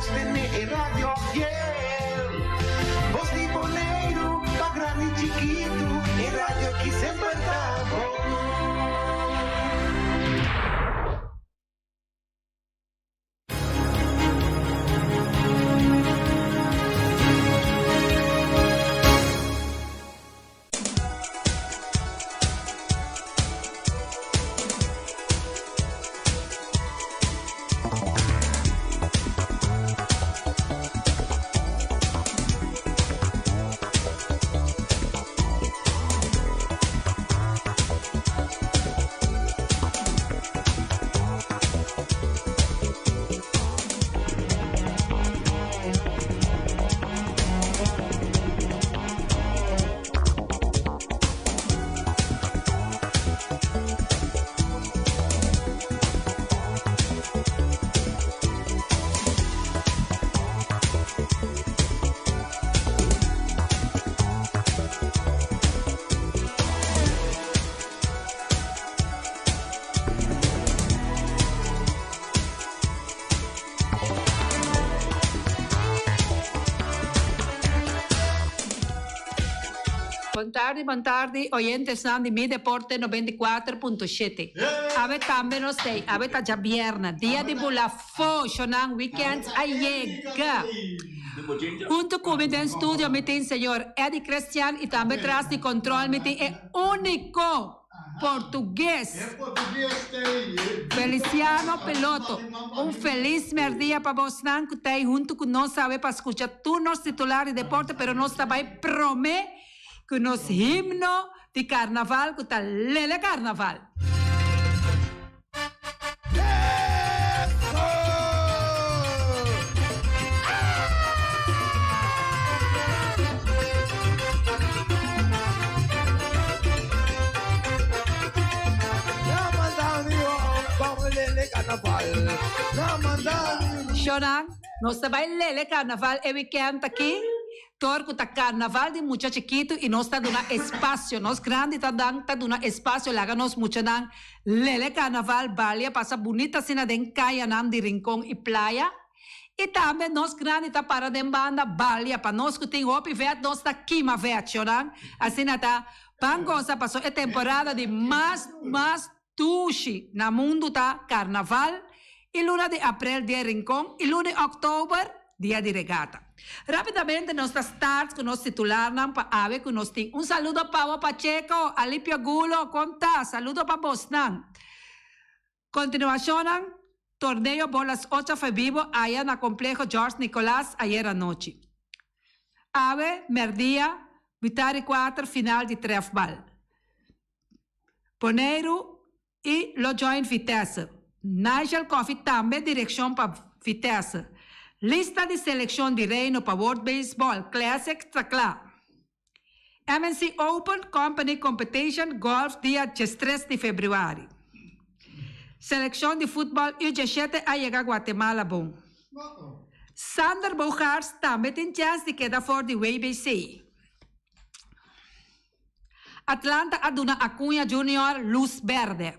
vos tenés radio fiel. Vos de Bonaire, pa' grande y chiquito, en radio aquí siempre estamos. Buon tardi, oyentes di Mi Deporte 94.7. Ave também não sei, ave tá já viernes, dia de bulafo, shonang weekends, ayega. Junto comigo em estúdio, me tem senhor Eddie Cristian e também traz de controle, me tem único português. Feliciano Peloto, feliz dia para você que está aí junto com nós, sabe, para escuchar turnos titulares de deporte, pero nós também promete que nos himno de carnaval, que está Lele Carnaval. Shonan, nós também Lele Carnaval é weekend aqui. Torco tá carnaval de muito chiquito e nós tá dando espaço, nós grande tá dando espaço, lá nós muito dan Lele Carnaval, balia passa bonita cena de caia nam de rincão e praia. E também nós grande tá para de banda balia para nós que tem op vet nós tá quima vet, choran. Assim tá pangosa passou a temporada de mais tushi na mundo tá carnaval e luna de abril de rincão e luna de outubro dia de regata. Rapidamente, nós start com o nosso titular, para ave que nós temos. Saludo para o Pacheco, Alipio Gulo, conta, saludo para Bosnan. Continuación, torneo bolas 8 fue vivo allá en el complejo George Nicolás ayer anoche. Ave, merdía, vitari 4, final de trefbal. Poneiro e lo join Vitesse. Nigel Coffee também direção para Vitesse. Lista de seleção de reino para World Baseball Classic Tacla. MNC Open Company Competition Golf dia 13 de fevereiro. Seleção de futebol U17 a chegar a Guatemala bom. Sander Bogaerts também tem chance de quedar fora de WBC. Atlanta aduna Acunha Junior luz verde.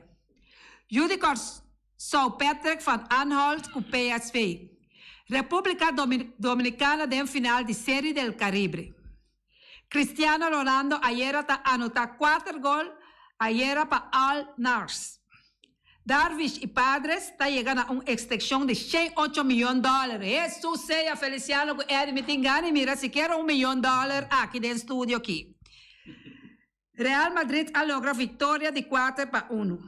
Judicors São Patrick van Aanholt com PSV. República Dominicana de final de Série del Caribe. Cristiano Ronaldo ayer anotó 4 gols ayer para Al Nars. Darvish y Padres está llegando a una extensión de $108 millones. Eso sea Feliciano que Eddie me tingane, mira, si quiero $1 millón aquí en el estudio aquí. Real Madrid logra victoria de 4-1.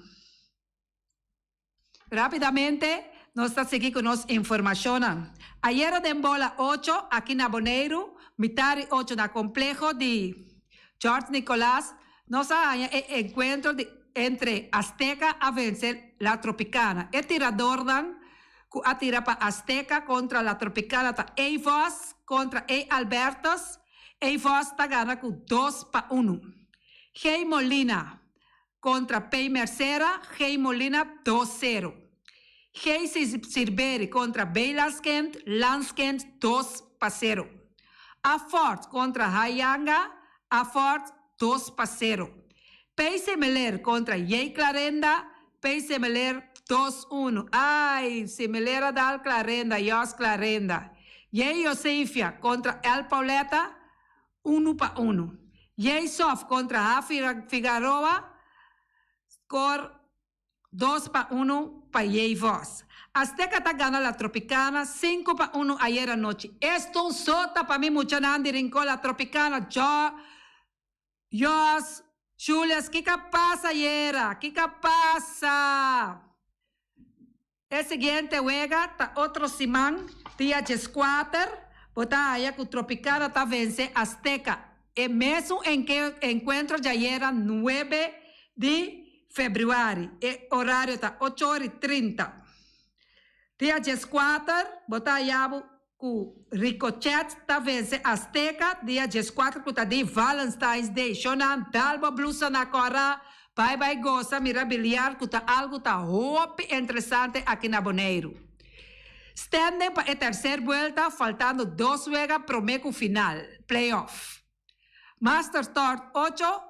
Rápidamente, nos está seguindo con nuestra información. Ayer de bola 8 aquí en Bonaire, mitad 8 en el complejo de George Nicolás, nos hay encuentro entre Azteca a vencer la Tropicana. El tirador a tirar para Azteca contra la Tropicana está Eivos contra Albertos. Eivos está ganando con 2-1. Hey Molina contra Pei Mercera. Hey Molina 2-0. Hey Silveri contra Beilaskent, Lanskent 2-0. Afort contra Hayanga, Afort 2-0. Pei Semeler contra Jay Clarenda, Pei Semeler 2-1. Ai, similar dal Clarenda, Jos Clarenda. Jay Josefia contra El Pauleta, 1-1. Jay Sof contra Javi Figueroa, score 2-1 para Jay Voss. Azteca está ganando la Tropicana 5-1 ayer anoche. Esto es un sota para mí, mucha Nandi Rincón, la Tropicana. Jos, Julius, ¿qué pasa ayer? ¿Qué pasa? El siguiente juega, está otro Simán, día 4, bota allá con Tropicana, está vence Azteca. El mes en que encuentro ya era 9 de febrero. El horario está 8:30. Día 4, bota allá con Ricochet, está vence Azteca. Día 4, que está de Valentine's Day. Shonan, dalba blusa na cora. Bye goza, mira bilhar, que está algo tá hope interessante aqui na Bonaire. Standing para a terceira volta, faltando 2 juegos pro meio final, playoff. Master Start 8,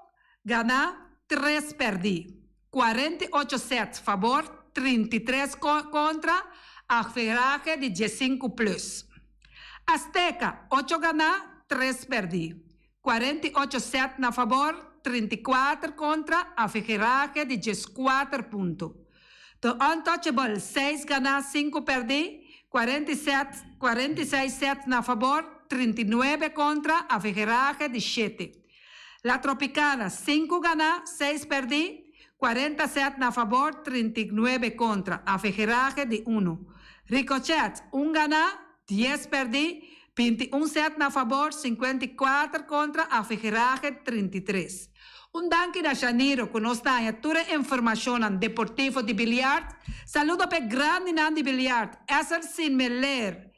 gana 3 perdi. 48 sets favor, 33 contra, average de 15 plus. Azteca, 8 gana, 3 perdi. 48 sets na favor, 34 contra, average de 14 pontos. The Untouchable, 6 gana, 5 perdi. 46 sets na favor, 39 contra, average de 7. La Tropicana, 5 gana, 6 perdi. 47 na favor, 39 contra, average de 1. Ricochet, 1 gana, 10 perdi. 21 sets na favor, 54 contra, average 33. Un danke da Janiro, que nos da toda a informação deportiva de bilhard. Saludo para grande Nandi Bilhard. Essa sin me ler.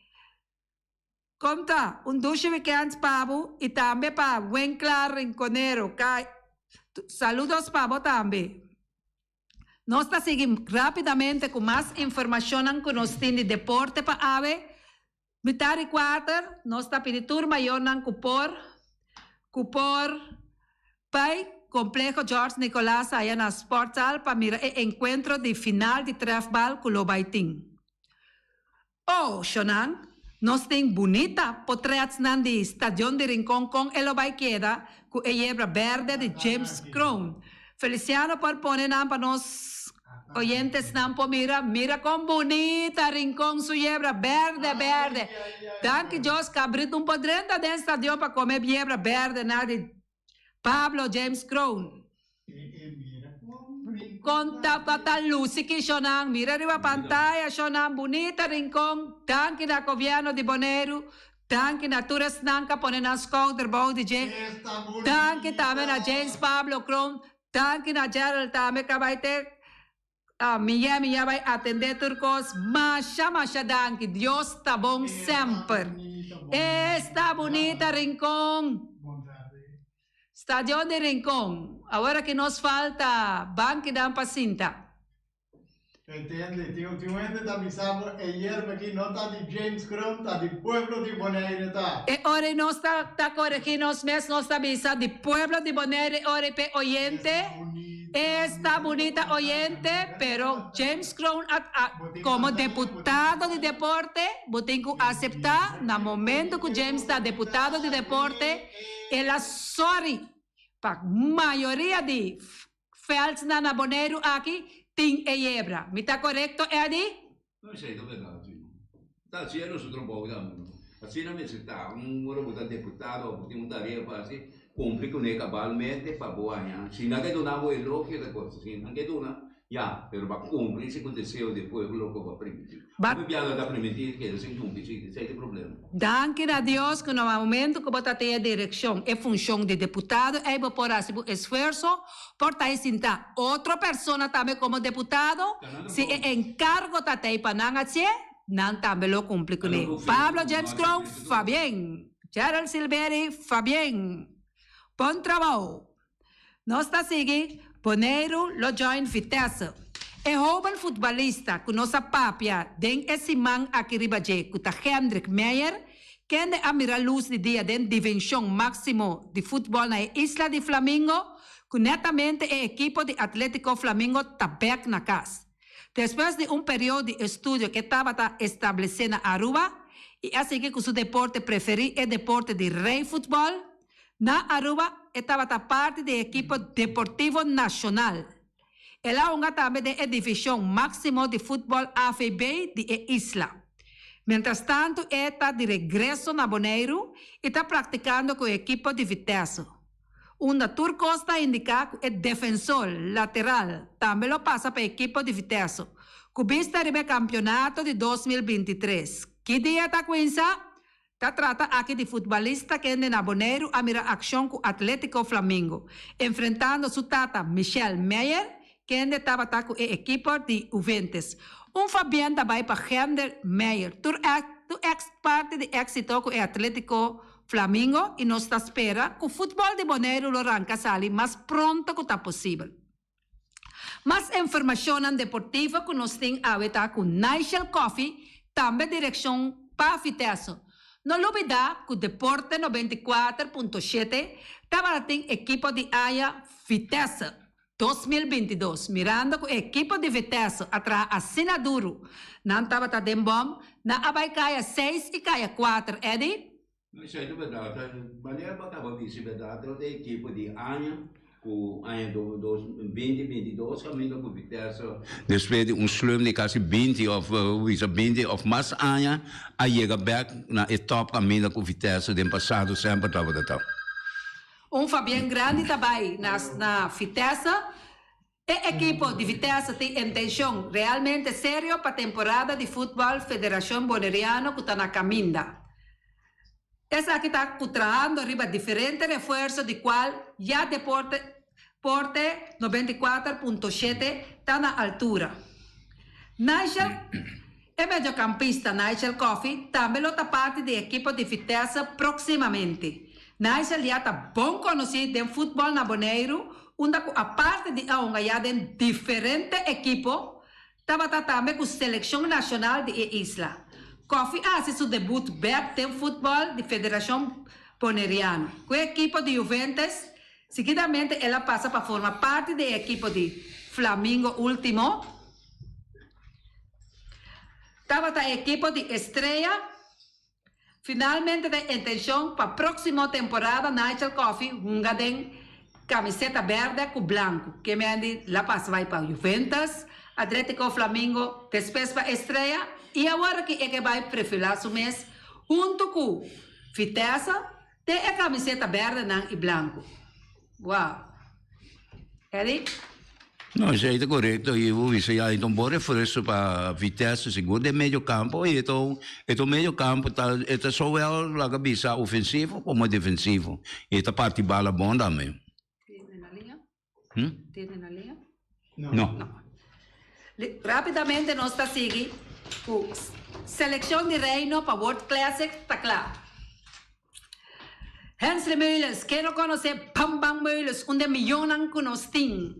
Conta, duche weekends pabo e também para buen claro rinconero. Saludos pabo também. Nós está seguindo rapidamente com mais informação que nos tem de deporte para ave. Mitari 4, nós está pedindo turma maior nan cupor pai Complejo George Nicolás allá na Sportsal para mirar el encuentro de final de trefbal con lo baiting. Oh, Shonan, nos tem bonita portraits nan de Estadio de Rincón con el queda con el hebra verde de James Crown. Feliciano por poner para nos oyentes nampo mira con bonita Rincón su hebra verde. Danke Dios cabrito un podrenda de estadio para comer hebra verde de Pablo James Crown. Conta pata Lucy que Shonan, mira arriba pantalla, Shonan, bonita Rincón, tanque na Coviano de Bonaire, tanque na Turas Nanca, pone na scooter body de tanque também na James Pablo Crown, tanque na Gerald também que vai ter minha vai atender turcos, masha danke, Deus tá bom sempre. Está bonita Rincón. Estadio de Rincón, agora que nos falta banco da Pacinta. Entende? Tinha está avisando, ayer aqui não está de James Crown, está de Pueblo de Bonaire, tá? E ora nós está corrigindo os meses, nós está avisando de Pueblo de Bonaire, ora pe oyente. Está bonita oyente, pero James Crown, como deputado de deporte, tem que aceitar, no momento que James está deputado de deporte, ela sorry, para maioria de felds na Bonaire aqui, tem ebra. Me está correto, Eddie? Non sei dove dati. Da cielo su troppo da. Assim na minha cidade, ora botar deputado, tem tarefa para assim, cumprir com ele cabalmente para boa. Se não que dona o elogio da coisa, se não que dona, já, pero para cumprir se aconteceu depois o que vai permitir. Mas piada da permitir que sem cumprir, sem ter problema. Danke a Deus que no momento que você tem a direção e função de deputado, aí você pode fazer esforço por sentar outra pessoa também como deputado, se encargo tá aí para não fazer, não também lo cumpre com ele. Pablo James Crown, fa bien. Gerald Silveri, fa bien. Bom trabalho. Nós está seguindo, Bonaire lo join Vitesse. E jovem futebolista que nossa papia den esse man aqui ribaje, que tá Hendrik Meyer, que é a mirar luz de dia den dimensão máximo de futebol na Isla de Flamingo, que netamente é equipo de Atlético Flamingo tá back na casa. Después de un periodo de estudio que estaba establecido en Aruba, y así que su deporte preferido es el deporte de rey fútbol, na Aruba estaba parte del equipo deportivo nacional. Ela una también de la división máximo de fútbol AFB de la isla. Mientras tanto, está de regreso na Bonaire y está practicando con el equipo de Vitesse. Una turcosta indica que el defensor lateral también lo pasa para el equipo de Vitesse. Cubista del campeonato de 2023. ¿Qué día está cuenza? Se trata aquí de futbolista que anda na Bonaire a mirar acción con Atlético Flamengo, enfrentando su tata Michel Meyer, que estaba con el equipo de Juventus. Un Fabián também para Hender Meyer. Tu ex parte de éxito com o Atlético Flamengo e nós espera que o futebol de Bonaire lo arranca sair mais pronto que está possível. Mais informação deportiva que nós temos a ver com Nigel Coffey, também direção para Vitesse. Não olvidar que o Deporte 94.7 estava tem equipo de área Vitesse 2022, mirando com a equipe de Vitesse atrás assina duro. Não estava tão bom, na abai caia 6 e caia 4, Eddie? Isso aí é verdade. Maneira que estava visto, verdade, a equipe de Anha, com Anha 2022, caminho com Vitesse. Depois de slum de quase 20 of mais Anha, a chega back na top caminho com Vitesse, do passado sempre estava de tal. Fabián grande também na Vitesse. A equipe de Vitesse tem intenção realmente séria para a temporada de futebol Federação Bonaireano que está na caminha. Essa aqui está trabalhando arriba diferentes reforços de qual já Deporte 94.7 está na altura. Nigel é mediocampista Nigel Coffey, também está parte da equipe de Vitesse proximamente. Nigel já está bom conhecido em futebol na Bonaire, onde a parte de onde já tem diferentes equipes, estava também com a seleção nacional de isla. Coffey fez seu debut back em futebol de Federação Bonaireano. Com a equipe de Juventus, seguidamente ela passa para formar parte da equipe de Flamengo último. Estava a equipe de Estrela. Finalmente, a intenção para a próxima temporada, Nigel Coffey, camiseta verde com branco, que me andi lá vai para Juventus, Atlético Flamengo, depois para Estrela, e agora que é que vai perfilar o mês, junto com Vitesse, tem a camiseta verde e branco. Uau! Eric? Não, isso aí está correto. Eu vi já então bom reforço para Vitesse, segundo é meio campo. E então meio campo está só lá cabeça ofensivo como defensivo. E está parte bala bom também. Tiene na linha? Tiene na linha? No. Rapidamente nós está seguindo com seleção de reino para World Classic, está claro. Hensley Meulens, quem não conhece Bam Meulens, onde milhões que nós temos.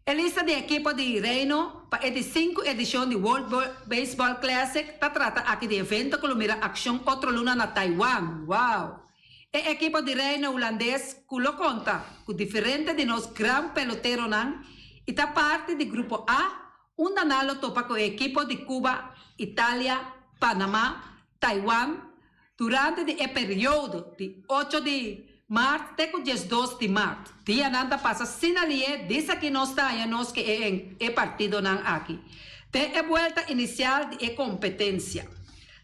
A lista de equipe de reino para a 5 edição de World Baseball Classic está trata aqui de evento que mira ação outra luna na Taiwan. Uau! A equipe de reino holandês que lo conta com diferente de nós gran pelotero nan e está parte do grupo A, onde nalo topa com a equipe de Cuba, Itália, Panamá, Taiwan durante o período de 8 de março até o dia 2 de março. Dia nada passa sinalie, diz que nós estamos que é partido não aqui. Tem a volta inicial de competência.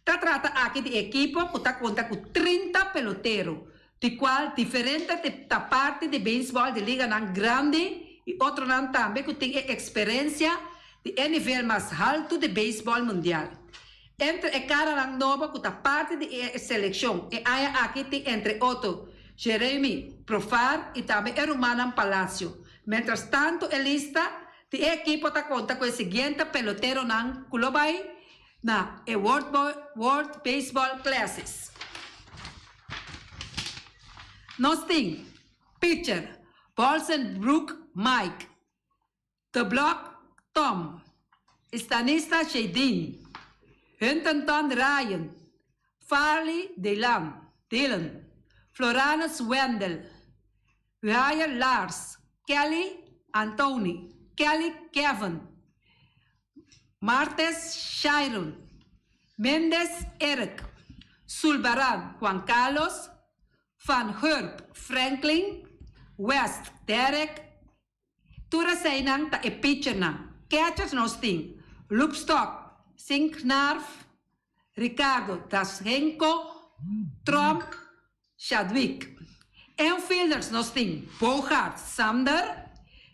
Trata aqui de equipe que está conta com 30 peloteiros, de qual diferente da parte de beisebol de liga não grande e outro não também que tem experiência de nível mais alto de beisebol mundial. Entre a cara nova que está parte de seleção e aí aqui tem entre outros Jeremy Profar e também é Romanan Palacio. Mientras tanto, a lista de equipe está conta com o seguinte pelotero na Kulobai na World Baseball Classics. Nós temos pitcher Bolsenbrook Mike, The Block Tom, Stanista Shadin, Huntington Ryan, Farley Dylan, Floranus Wendell, Ryan Lars, Kelly Anthony, Kelly Kevin, Martes Sharon, Mendes Eric, Sulbaran Juan Carlos, Van Herb Franklin, West Derek, Tura Seinang ta Epichernang, Catchers Nosting, Lupstock, Sinknarf, Ricardo Tashenko, Trump, Chadwick. Infielders Nosting, Bohart Sander,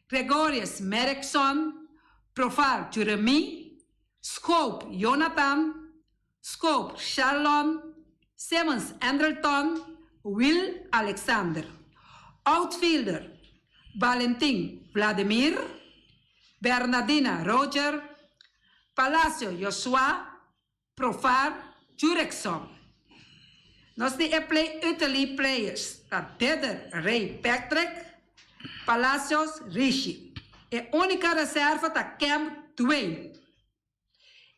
Gregorius Merrickson, Profar Jeremy, Scope Jonathan, Scope Charlon, Simmons Anderton, Will Alexander. Outfielder Valentin Vladimir, Bernardina Roger, Palacio Joshua, Profar Jurekson. Nós temos play Italy players, tá Teder Ray Patrick, Palacios Rishi. E única reserva tá Cam Dwayne.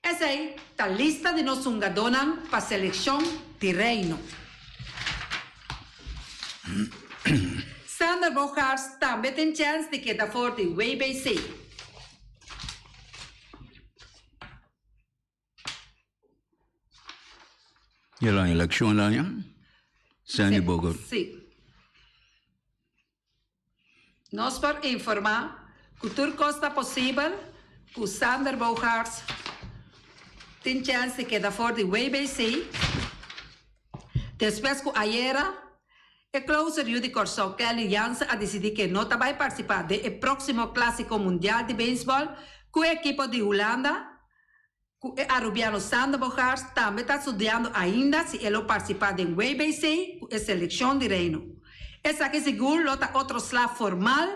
Essa aí tá a lista de nós jogadores para a seleção de Reino. Sander Bogaerts também tem chance de quedar fora de WBC. E lá em eleção lá, né? Sander Bogaerts. Sim. Nós vamos informar que tudo está possível que o Sander Bogaerts tem chance de quedar fora de WBC. Depois que ayer o closer Judy Corso Kelly Jansen a decidido que não vai participar do próximo Clássico Mundial de Beisebol com o equipo de Holanda. O arubiano Sander Bogaerts também está estudando ainda se ele participar do WBC com a seleção de Reino. Essa aqui seguro lota outro slot formal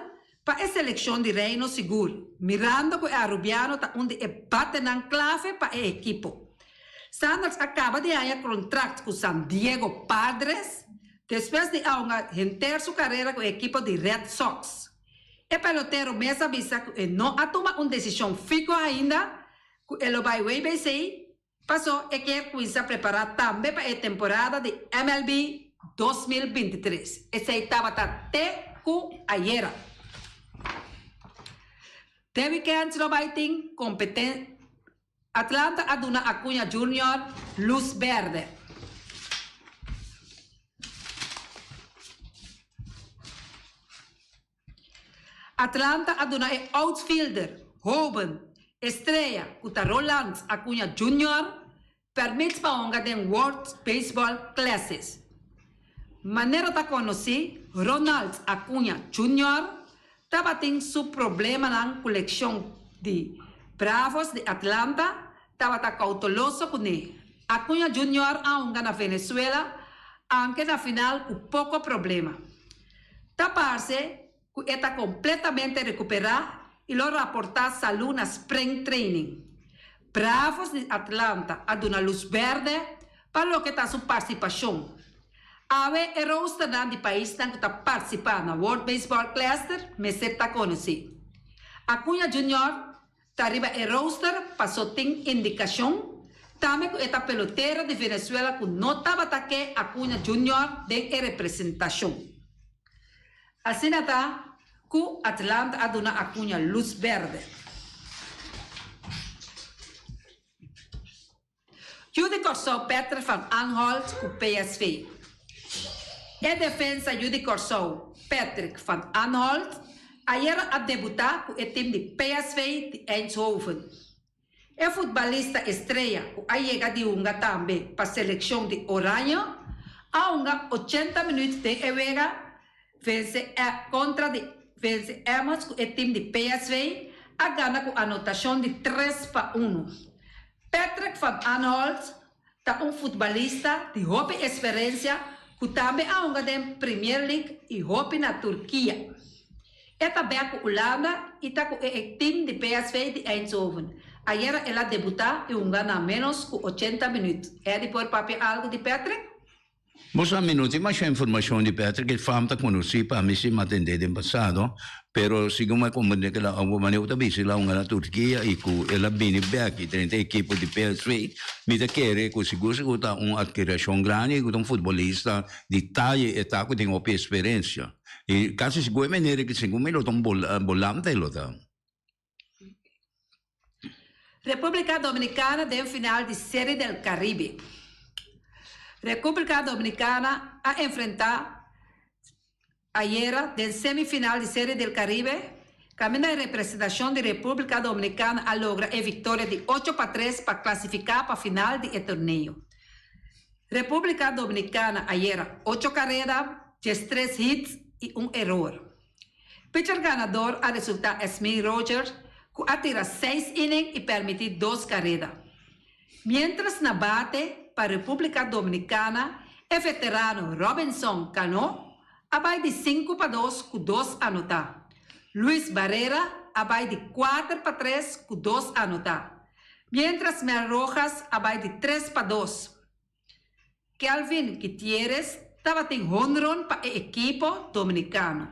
para a seleção de Reino seguro. Mirando que o arubiano está onde é bate na clave para a equipo. Sanders acaba de ganhar contrato com San Diego Padres depois de encerrar sua carreira com a equipe de Red Sox. O pelotero mesmo avisa que ele não ha tomado uma decisão fixa ainda, que ele vai ao WBC, passou e quer começar a preparar também para a temporada de MLB 2023. Esse estava até com ayer. De weekend no vai ter competência. Atlanta Aduna Acuña Jr. Luz Verde. Atlanta Aduna é outfielder, Hoban, estreia, Kuta Roland Acuña Jr. permite para onga den World Baseball Classes. Maneira da conhecer, Ronald Acuña Jr. estava tendo seu problema na coleção de Bravos de Atlanta, estava cauteloso com ele. Acuña Jr. aonga na Venezuela, anche na final com pouco problema. Da parte que está completamente recuperado e lo reportar saúde na Spring Training. Bravos de Atlanta a dar luz verde para o que está sua participação. Ave é roster do país que está participando na World Baseball Classic, mas está conhecido. Acuña Jr. está arriba é roster, passou tem indicação, também que está pelotero de Venezuela que não estava aqui Acuña Jr. de representação. Assim está que Atlanta a dar Acuña luz verde. Judy Corso Peter van Aanholt com PSV. A defesa Judy Corso Patrick van Aanholt ayer a debutar com o time de PSV de Eindhoven. O futebolista estreia que a chega de Unga também para a seleção de Oranha, a Unga 80 minutos de Ewega vence contra de vence Amos com o time de PSV a ganhar com a anotação de 3-1. Patrick van Aanholt é futebolista de hope experiência que também há uma da Premier League e hope na Turquia. Ele também com a Holanda e está com o time de PSV de Eindhoven. Ayer ela debutou e ganha menos que 80 minutos. É de por papel algo de Patrick? Moça minuti, mas a informação de Patrick é famta conheci para mim se atender no passado, pero segundo como que ela alguma maneira também se lá na Turquia e que ela vem back e tem equipe de PSV, me da querer que seguro que tá adquisição grande, que futebolista de taille e tá que tem uma experiência. E quase seguro maneira que segundo me lo tom volante lo tá. República Dominicana tem final de Série del Caribe. República Dominicana a enfrentar ayer del semifinal de Série del Caribe. Camina de representação de República Dominicana a logra a vitória de 8-3 para classificar para a final do torneio. República Dominicana ayer 8 carreras, 13 hits e 1 erro. Pitcher ganador a resultar Smith Rogers, que atira 6 innings e permitir 2 carreras. Mientras na bate para a República Dominicana, o veterano Robinson Cano abai de 5-2 com 2 anotar. Luis Barrera abai de 4-3 com 2 anotar. Mientras Mel Rojas abai de 3-2. Kelvin Gutierrez estava tem home run para o equipo dominicano.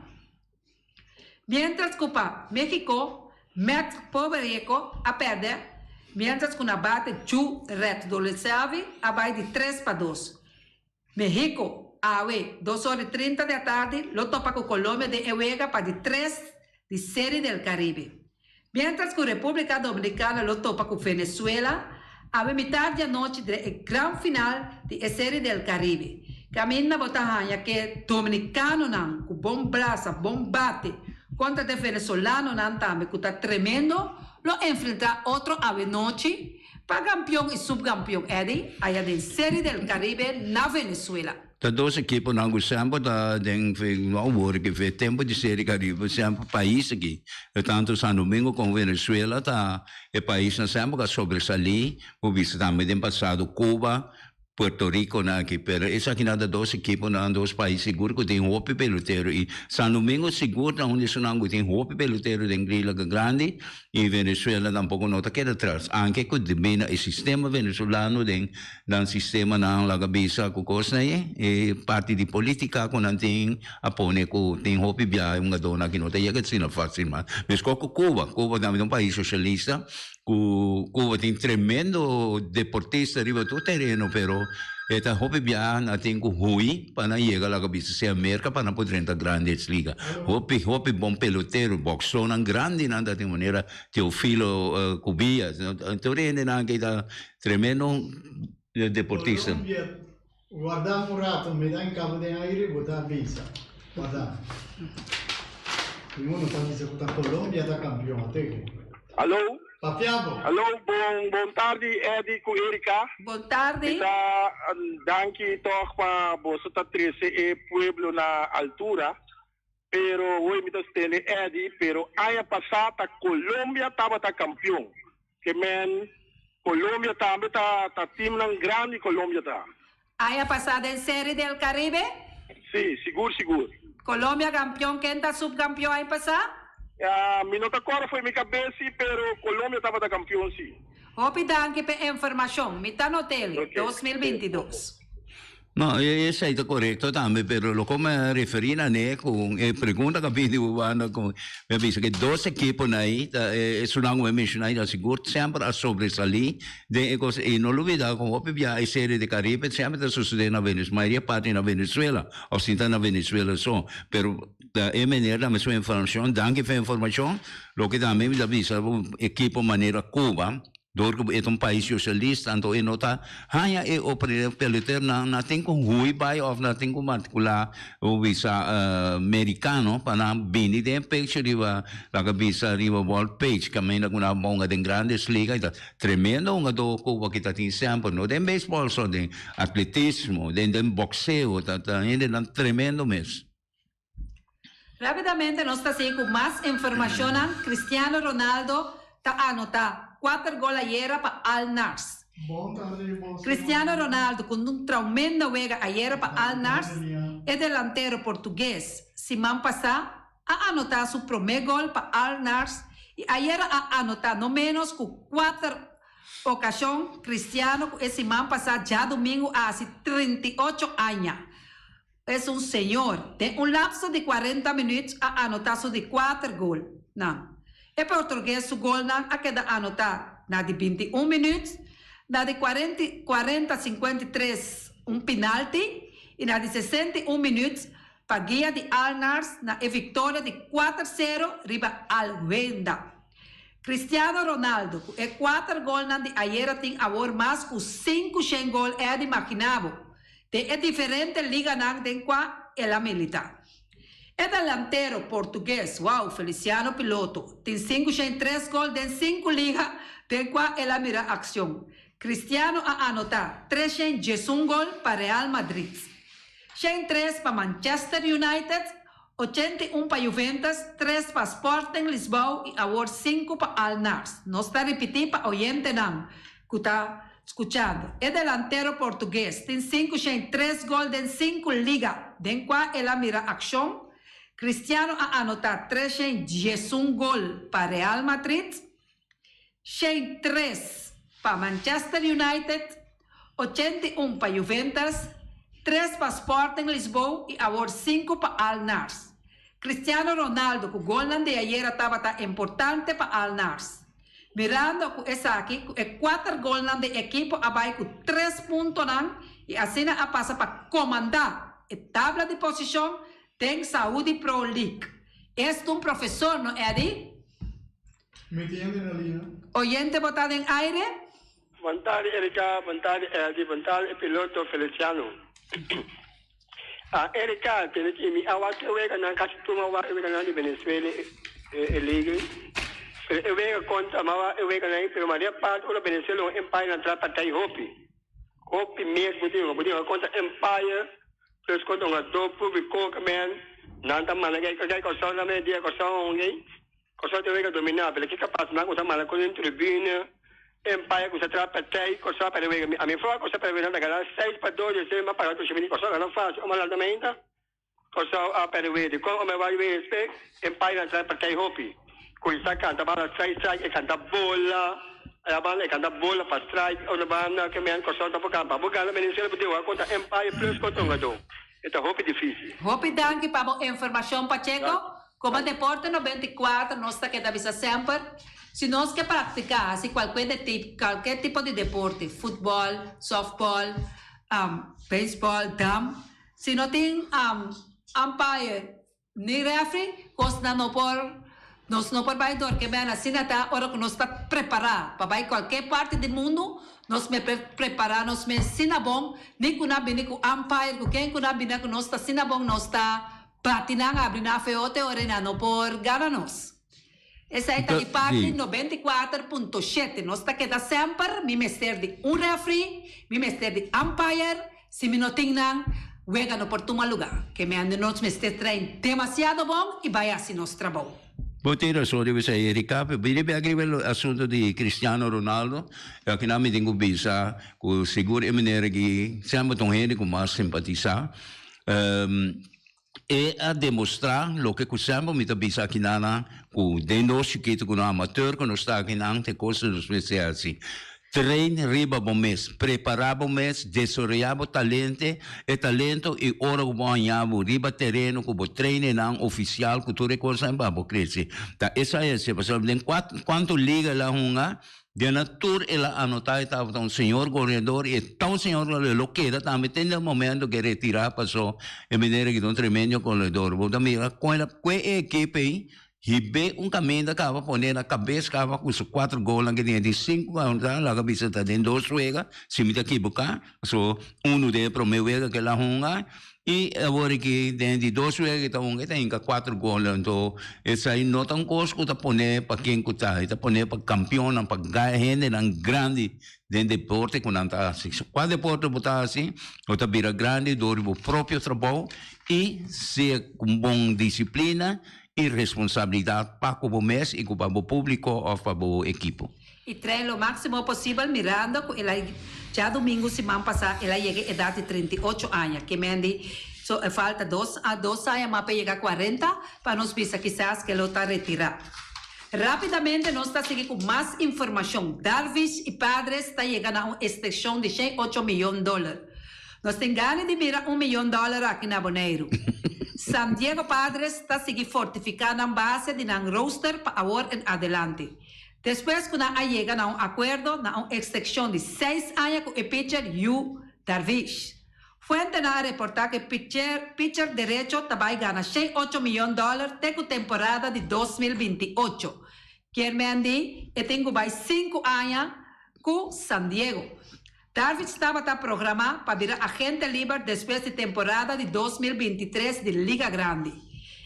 Mientras que para México, Matt Povereco a perder, mientras que na bate Chu Red Dolicevi abai de 3-2. México, awe 2h30 da tarde, lo topa com Colômbia de Ewega para de 3 de Série del Caribe. Mientras que a República Dominicana lo topa com Venezuela, a metade da noite do grande final de Série del Caribe. Caminha botahanha que dominicano não, com bom braço, bom bate, contra o venezuelano não também, que está tremendo, lo enfrentar outro a noite para campeão e subcampeão, Eddie, aí de Série del Caribe na Venezuela. Tá dois equipes não gostamos da den não work que fez tempo de Série Caribe sempre país aqui tanto São Domingo como Venezuela tá é país na sempre que sobresair o visto também tem passado Cuba Puerto Rico na aqui, pero essa aqui nada dois equipes na dois países seguro que tem hope peloteiro e São Domingo seguro na onde isso não tem hope peloteiro de Grila grande e Venezuela tampouco não tá queda atrás, anche que domina o sistema venezuelano den sistema na la cabeça com coisa aí e parte de política que não tem apone que tem hope bia uma dona que não tem que ser fácil mas como Cuba também é um país socialista Cuba tem tremendo deportista arriba do terreno, pero esta hope bia na tem que hui para chegar lá cabeça se América para poder entrar grandes liga. Hope bom peloteiro, boxão não grande nada de maneira Teofilo Cubias, então ele não que tá tremendo deportista. Guardamos un rato, mi dà in capo di aereo, vota visa. Guarda. Uno sta dicendo che Colombia da campione, te. Alô? Papiamo. Alô, bom tarde, Eddie com Erika. Boa tarde. Danke toch para você tá 13 e pueblo na altura. Pero hoje me testele Eddie, pero ano passado Colômbia tava tá campeão. Que men Colômbia também tá time não grande Colômbia tá. Ano passado em Série del Caribe? Sim, seguro. Colômbia campeão, quem tá subcampeão ano passado? Mi nota agora foi minha cabeça, pero Colômbia estava da campeão, sim. Hope danke per informação. Me tá no tele, 2022. No, isso aí está correto também, pero lo como referina né com pergunta que pediu ana com me disse que dois equipos aí isso não é mencionar da seguro sempre a sobresalir de coisa e não olvidar como o bia a série de Caribe sempre está sucedendo na Venezuela, maioria parte na Venezuela, ou se está na Venezuela só, pero é maneira da sua informação, danke pela informação, lo que também me avisa o equipo maneira Cuba Dorgo é um país socialista, então é nota, hanya é o peloteiro na tem com hui by of na tem com particular o visa americano para na bini de picture riva la visa riva world page kami na kuna bonga den grandes liga ita tremendo nga do ko kita tin sempre no den baseball so den atletismo den boxeo ainda na tremendo mesmo. Rapidamente nós está com mais informação. Cristiano Ronaldo está anotando 4 gols ayer para Al Nassr. Cristiano Ronaldo com tremendo juego ayer para Al Nassr é delantero português. Semana passada a anotar seu primeiro gol para Al Nassr e ayer a anotar no menos com 4 ocasiões. Cristiano esse semana passada já domingo há 38 anos. É senhor. Tem lapso de 40 minutos a anotar de 4 gols. Não. E português o gol não a queda anotar na de 21 minutos, na de 40-53 penalti e na de 61 minutos para guia de Al Nassr na vitória de 4-0 riba Al Wenda. Cristiano Ronaldo, e 4 gols de ayer tem agora mais que 5 gols é de maquinabo. É diferente liga não tem qua ela militar. É delantero português, wow, Feliciano Piloto, tem 3 gols de 5 ligas, tem qua ela mira ação. Cristiano a anotar 301 gols para Real Madrid. 3 para Manchester United, 81 para Juventus, 3 para Sporting Lisboa e agora 5 para Al Nassr. Não está repetindo para oyente não, que está escuchando. É delantero português, tem 3 gols de 5 ligas, tem qua ela mira ação. Cristiano a anotar 301 gols para Real Madrid, 3 para Manchester United, 81 para Juventus, 3 para Sporting Lisboa e agora 5 para Al Nassr. Cristiano Ronaldo, que o gol de ayer estava importante para Al Nassr. Mirando com essa aqui, é 4 gols de equipe abaixo com 3 pontos e assim a passa para comandar a tabla de posição. Tem Saúde Pro League. Este professor, não é de? Me entiende na linha? Oyente botado em aire? Vontade Erika, vontade Edi, vontade piloto Feliciano. Erika, tem que me awat eu na casa tu ma eu na Venezuela liga. Eu venho conta ma eu na pero Maria parte o Venezuela Empire na trapa tai Hopi mesmo digo conta Empire. Terus kau tengok tu publiko kemen, nanti mana kau kosong nama dia kosong ni, kosong tu mereka domina. Bila kita pas nak kau mana kau ni tribune, empire kau setelah petai kosong pada mereka. Ami faham kosong pada mereka negara 6-2 jadi mapa kau tu sebini kosong kalau faham, omalan nama ini kosong pada mereka. Kau omalan mereka spek empire nanti petai hopi. Kau isakan tabala strike ikan bola. Abang ikan bola pas strike, orang bana kemen kosong tak bukan apa. Bukan Venezuela betul. Kau tak empire plus kau tengok tu. Ito hopi difícil. Hopi danke para informação Pacheco. Como deporte 94, nós está que avisa sempre. Se nós quer praticar assim qualquer tipo de deporte, futebol, softball, baseball, dam, se não tem umpire nem referee, nós não podemos dormir que bem assim até hora que nós está preparado para qualquer parte do mundo. Nós me preparamos, me ensina bom, nem com a bine com umpire, com quem com a bine com nós está ensina bom, nós está patinando, abrindo a feote, ordenando por gananos. Essa é a parte 94.7, nós está que dá sempre, me mestre de referee, me mestre de umpire, se me não tem não, juega no por tomar lugar, que me ande nós mestre trein demasiado bom e vai assim nosso trabalho. Tem razão de você, Erika. Bem agrego o assunto de Cristiano Ronaldo. Aqui na medinho bisa, com seguro e maneira que sempre tão gente com mais simpatizar. E a demonstrar o que sempre me bisa aqui na com dentro chiquito com amateur quando está aqui na tem coisas especiais assim. Treino riba bom mês, preparar bom mês, desarrollar talento e ora o bom anhavo, riba terreno, com o treino não oficial, com tudo coisa em babo cresce. Tá, essa é a pessoa. Quanto liga lá uma, de natura ela anotar estava um senhor corredor e tão senhor lo queda também tem um momento que retirar passou e maneira que um tremendo corredor. Então mira, com a equipe aí hibe caminho da cava poner na cabeça cava com os 4 gols que tinha de 5 anos lá cabeça tá dentro 2 suega se me daqui boca so de pro meu vega que lá hunga e agora que dentro de 2 suega tá hunga tem 4 gols então essa aí não tão costo tá poner para quem tá poner para campeão para ganhar gente não grande dentro de deporte com não tá assim qual deporte botar assim ou tá vira grande do próprio trabalho e ser com bom disciplina e responsabilidade para o mês e para o público ou para o equipo. E treino o máximo possível, mirando que ela já domingo, semana passada, ela chega à idade de 38 anos, que me falta 2 anos para chegar a 40, para nós pensar quizás que ela está retirada. Rapidamente, nós estamos seguindo com mais informação. Darvish e Padres estão chegando a uma extensão de $8 milhões. Nós temos ganho de virar $1 milhão aqui na Bonaire. San Diego Padres está seguindo fortificando a base de um roster para agora em adelante. Depois que nós chegamos a um acordo, na uma extensão de 6 anos com o pitcher Yu Darvish. Fuente na reportar que o pitcher direito também ganha $8 milhões até a temporada de 2028. Kiermendi, e tenho mais 5 anos com San Diego. David estava programado para virar agente livre depois da temporada de 2023 de Liga Grande.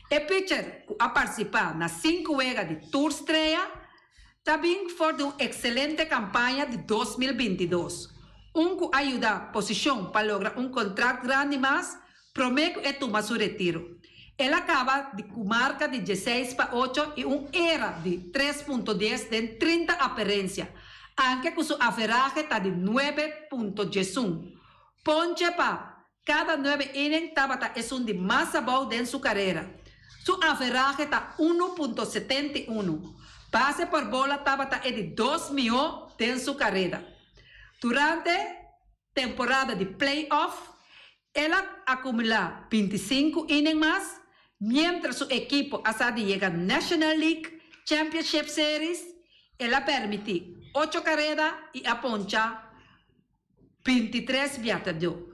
E pitcher a participar nas 5 vegas de Tour Estreia, também foi de uma excelente campanha de 2022. Que ajuda a posição para lograr contrato grande mais, promete e tomar seu retiro. Ele acaba com marca de 16-8 e era de 3.10 em 30 aparências, anche com sua average está de 9.11. Ponche para cada 9 innings estava um de mais bom de sua carreira. Sua average está 1.71. Pase por bola estava de 2 milhões de sua carreira. Durante a temporada de playoff, ela acumula 25 innings mais, mientras su equipo hasta llega a National League Championship Series, ela permite 8 carreras y aponcha 23 bateadores.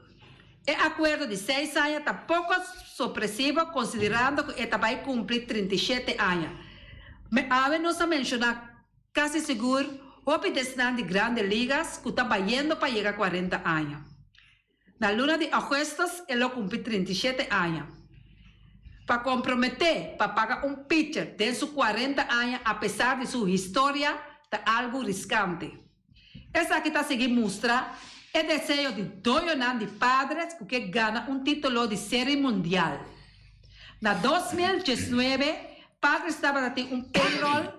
El acuerdo de 6 años tampoco es sorpresivo considerando que esta va a cumplir 37 años. Me habemos a mencionar casi seguro hopi desde de grandes ligas que está yendo para llegar a 40 años. Na luna de agosto, él cumple 37 años. Para comprometer, para pagar un pitcher de sus 40 años, a pesar de su historia, está algo riscante. Esa aquí está seguindo mostrar el deseo de doyonan de padres que gana un título de serie mundial. En 2019, padres estaba en un payroll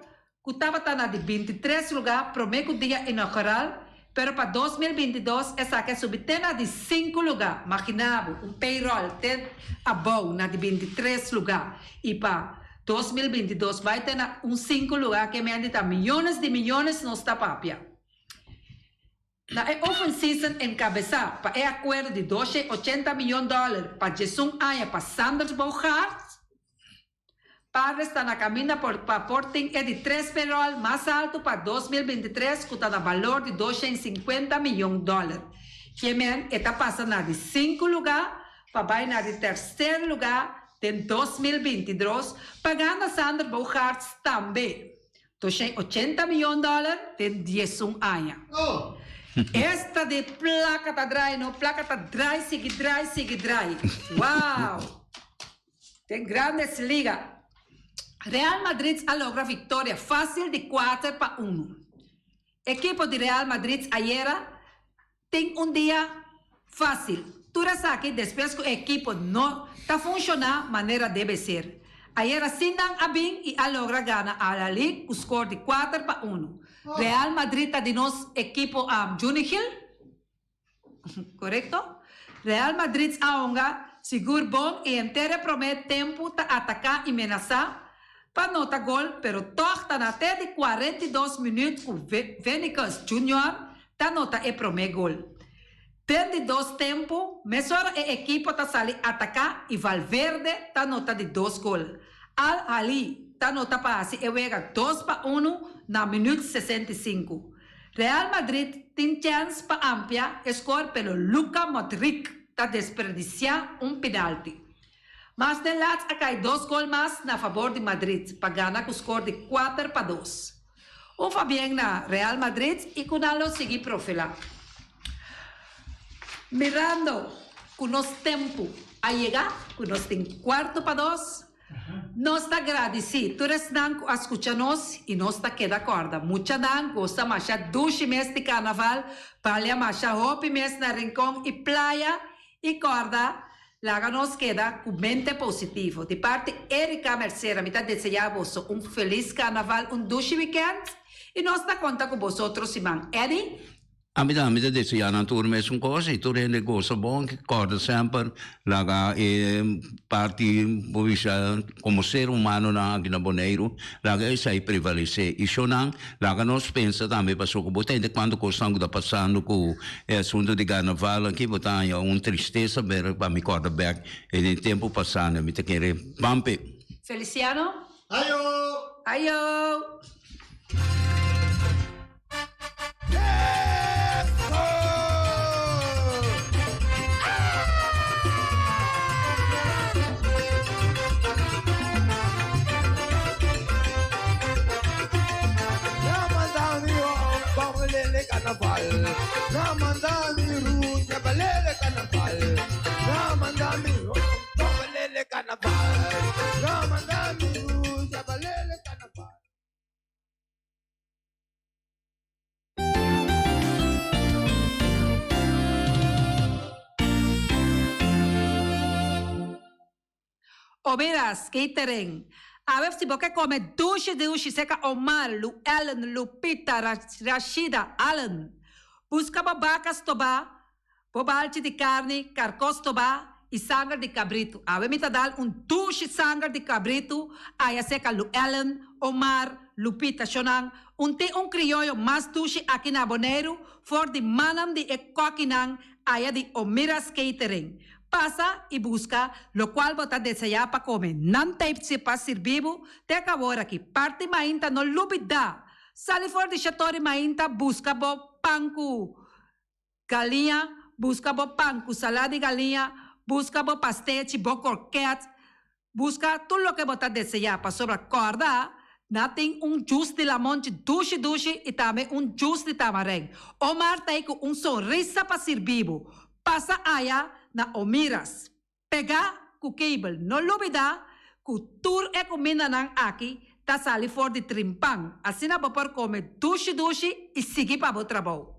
que estaba en 23 lugar, promedio día inaugural, pero para 2022, essa que subtena de 5 lugares. Imaginava um payroll ter a bom na de 23 lugares. E para 2022 vai ter um 5 lugares que me anda milhões de milhões não está papia. Na off-season encabeçar para o acordo de $280 milhões para Jason Aya para Sanders Bogart. Padre está na caminha para Porting é de 3 payroll mais alto para 2023, que está no valor de $250 milhões. Que está passando de 5 lugares para vai de terceiro lugar em 2022, pagando Sanders Bogart também $280 milhões em 10 anos. Oh. Esta de placa tá dry, não? Placa tá dry, sigue dry. Uau! Tem grandes ligas. Real Madrid logra vitória fácil de 4-1. Equipo de Real Madrid ayer tem um dia fácil. Tu sabes que depois que o equipo não está funcionando, maneira deve ser. Ayer Sindan Abin e logra ganhar a la Liga com score de 4-1. Real Madrid está de nosso equipo Junior Hill, correto? Real Madrid aonga seguro bom e inteiro promete tempo para atacar e ameaçar. Para nota gol, pero torta até de 42 minutos com Venicus Junior, tá nota e promete gol. Tem de 2 tempos, mesora e equipo tá sali atacar e Valverde tá nota de 2 gol. Al-Ali tá nota para se ewega 2-1 na minuto 65. Real Madrid tem chance para amplia, score pelo Luka Modric tá desperdiciar penalti. Mas de lá cai 2 gols mais na favor de Madrid, para ganhar com o score de 4-2. Bem na Real Madrid e com ela seguir profilar. Mirando com o nosso tempo a chegar, com o nosso 4-2, nós está agradecidos. Todos estão escutando-nos e nós está queda corda. Muita gente gosta mais de 2 meses de carnaval, para mais de 8 meses na Rincón e praia e corda. Laga nos queda com mente positivo. De parte Erika Mercera, me desejamos um feliz carnaval, um doce weekend e nós está conta com vocês, Simão. Eddie? A mim desejando tudo mesmo coisa e tudo é negócio bom que corda sempre laga parte como ser humano na aqui na Bonaire laga isso aí prevalecer e chonan laga nós pensa também passou com botar de quando o sangue está passando com assunto de carnaval aqui botar tristeza para me corda back e de tempo passando me te querer pampe Feliciano ayo Ramandami ru jabalele carnaval. Ramandami ru jabalele carnaval. Ramandami ru jabalele carnaval. Omeras, catering. A ver si boca come dushi seca Omar, Lu Ellen, Lupita, Rashida, Allen. Busca babacas toba, bobalti de carne, carcos toba e sangue de cabrito. A ver me dá dushi sangue de cabrito, aí seca Lu Ellen, Omar, Lupita, Shonang. Tem criollo mais dushi aqui na Bonaire, for de manam de ecoquinang, aí de Omeras catering. Passa e busca, lo qual você deseja para comer. Não tem para servir, tem que agora que parte mainta não lubida. Sali fora de chatori mainta, busca bo panco galinha, busca bo panco salada de galinha, busca bo pastete, bo croquete, busca tudo o que você deseja para sobre a corda. Não tem juice de limão, dushi e também juice de tamareng. Omar tem com sorriso para servir. Passa aí na Omeras. Pegar com cable. Não lubida, que tour é comida nang aqui, tá sali for de trimpang. Assim na por comer dushi e seguir para o trabalho.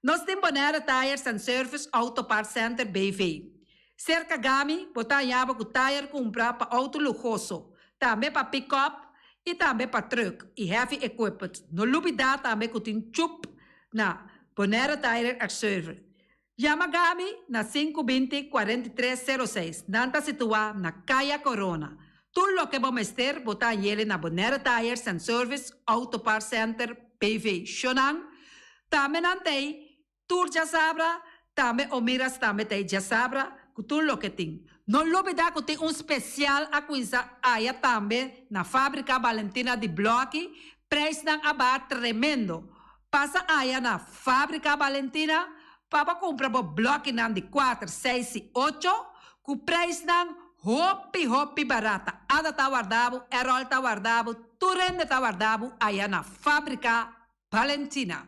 Nós temos Bonaire Tires and Service Auto Part Center BV. Cerca Gami, botar yaba com tire comprar para auto luxoso. Também para pick-up e também para truck e heavy equipment. Não lubida também que tem chup na Bonaire Tire and Service. Yamagami na 520-4306. Nanta situa na Kaya Corona. Tudo o que vamos ter, botar ele na Bonaire Tires and Service Auto Part Center PV Shonang. Também nantei Tour Jasabra, também Omeras também tem Jasabra, com tudo o que tem. Não lubida que tem especial a coisa aí também na fábrica Valentina de Bloque, preço não abar tremendo. Passa aí na fábrica Valentina. Papa compra bloco de 4, 6 e 8, com preço hopi barata. Ada tá guardado, Erol tá guardado, Turende tá guardado, aí na fábrica Valentina.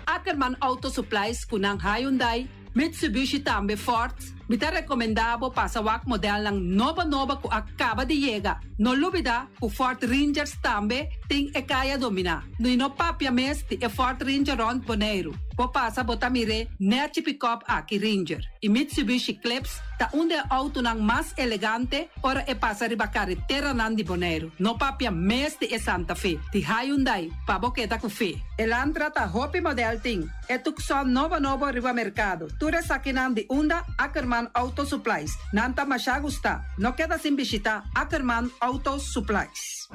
Ackerman Auto Supplies kunang Hyundai, Mitsubishi também Ford. Me tá recomendado passar o modelo ng nova que acaba de chegar. Não lubida, o Ford Rangers também tem e kaya dominar. No papia mes de Ford Ranger Rond Bonaire. Po passa botamire net pick-up aqui Ranger. E Mitsubishi Eclipse tá auto ng mais elegante ora e passa riba carretera nan di Bonaire. No papia mes de Santa Fe. Di Hyundai, pa boqueta com fe. Elantra tá hopi model ting. E tukson nova riba mercado. Ture sakinan di unda Ackerman Auto Supplies. Nanta masyagusta. No queda sin visita Ackerman Auto Supplies.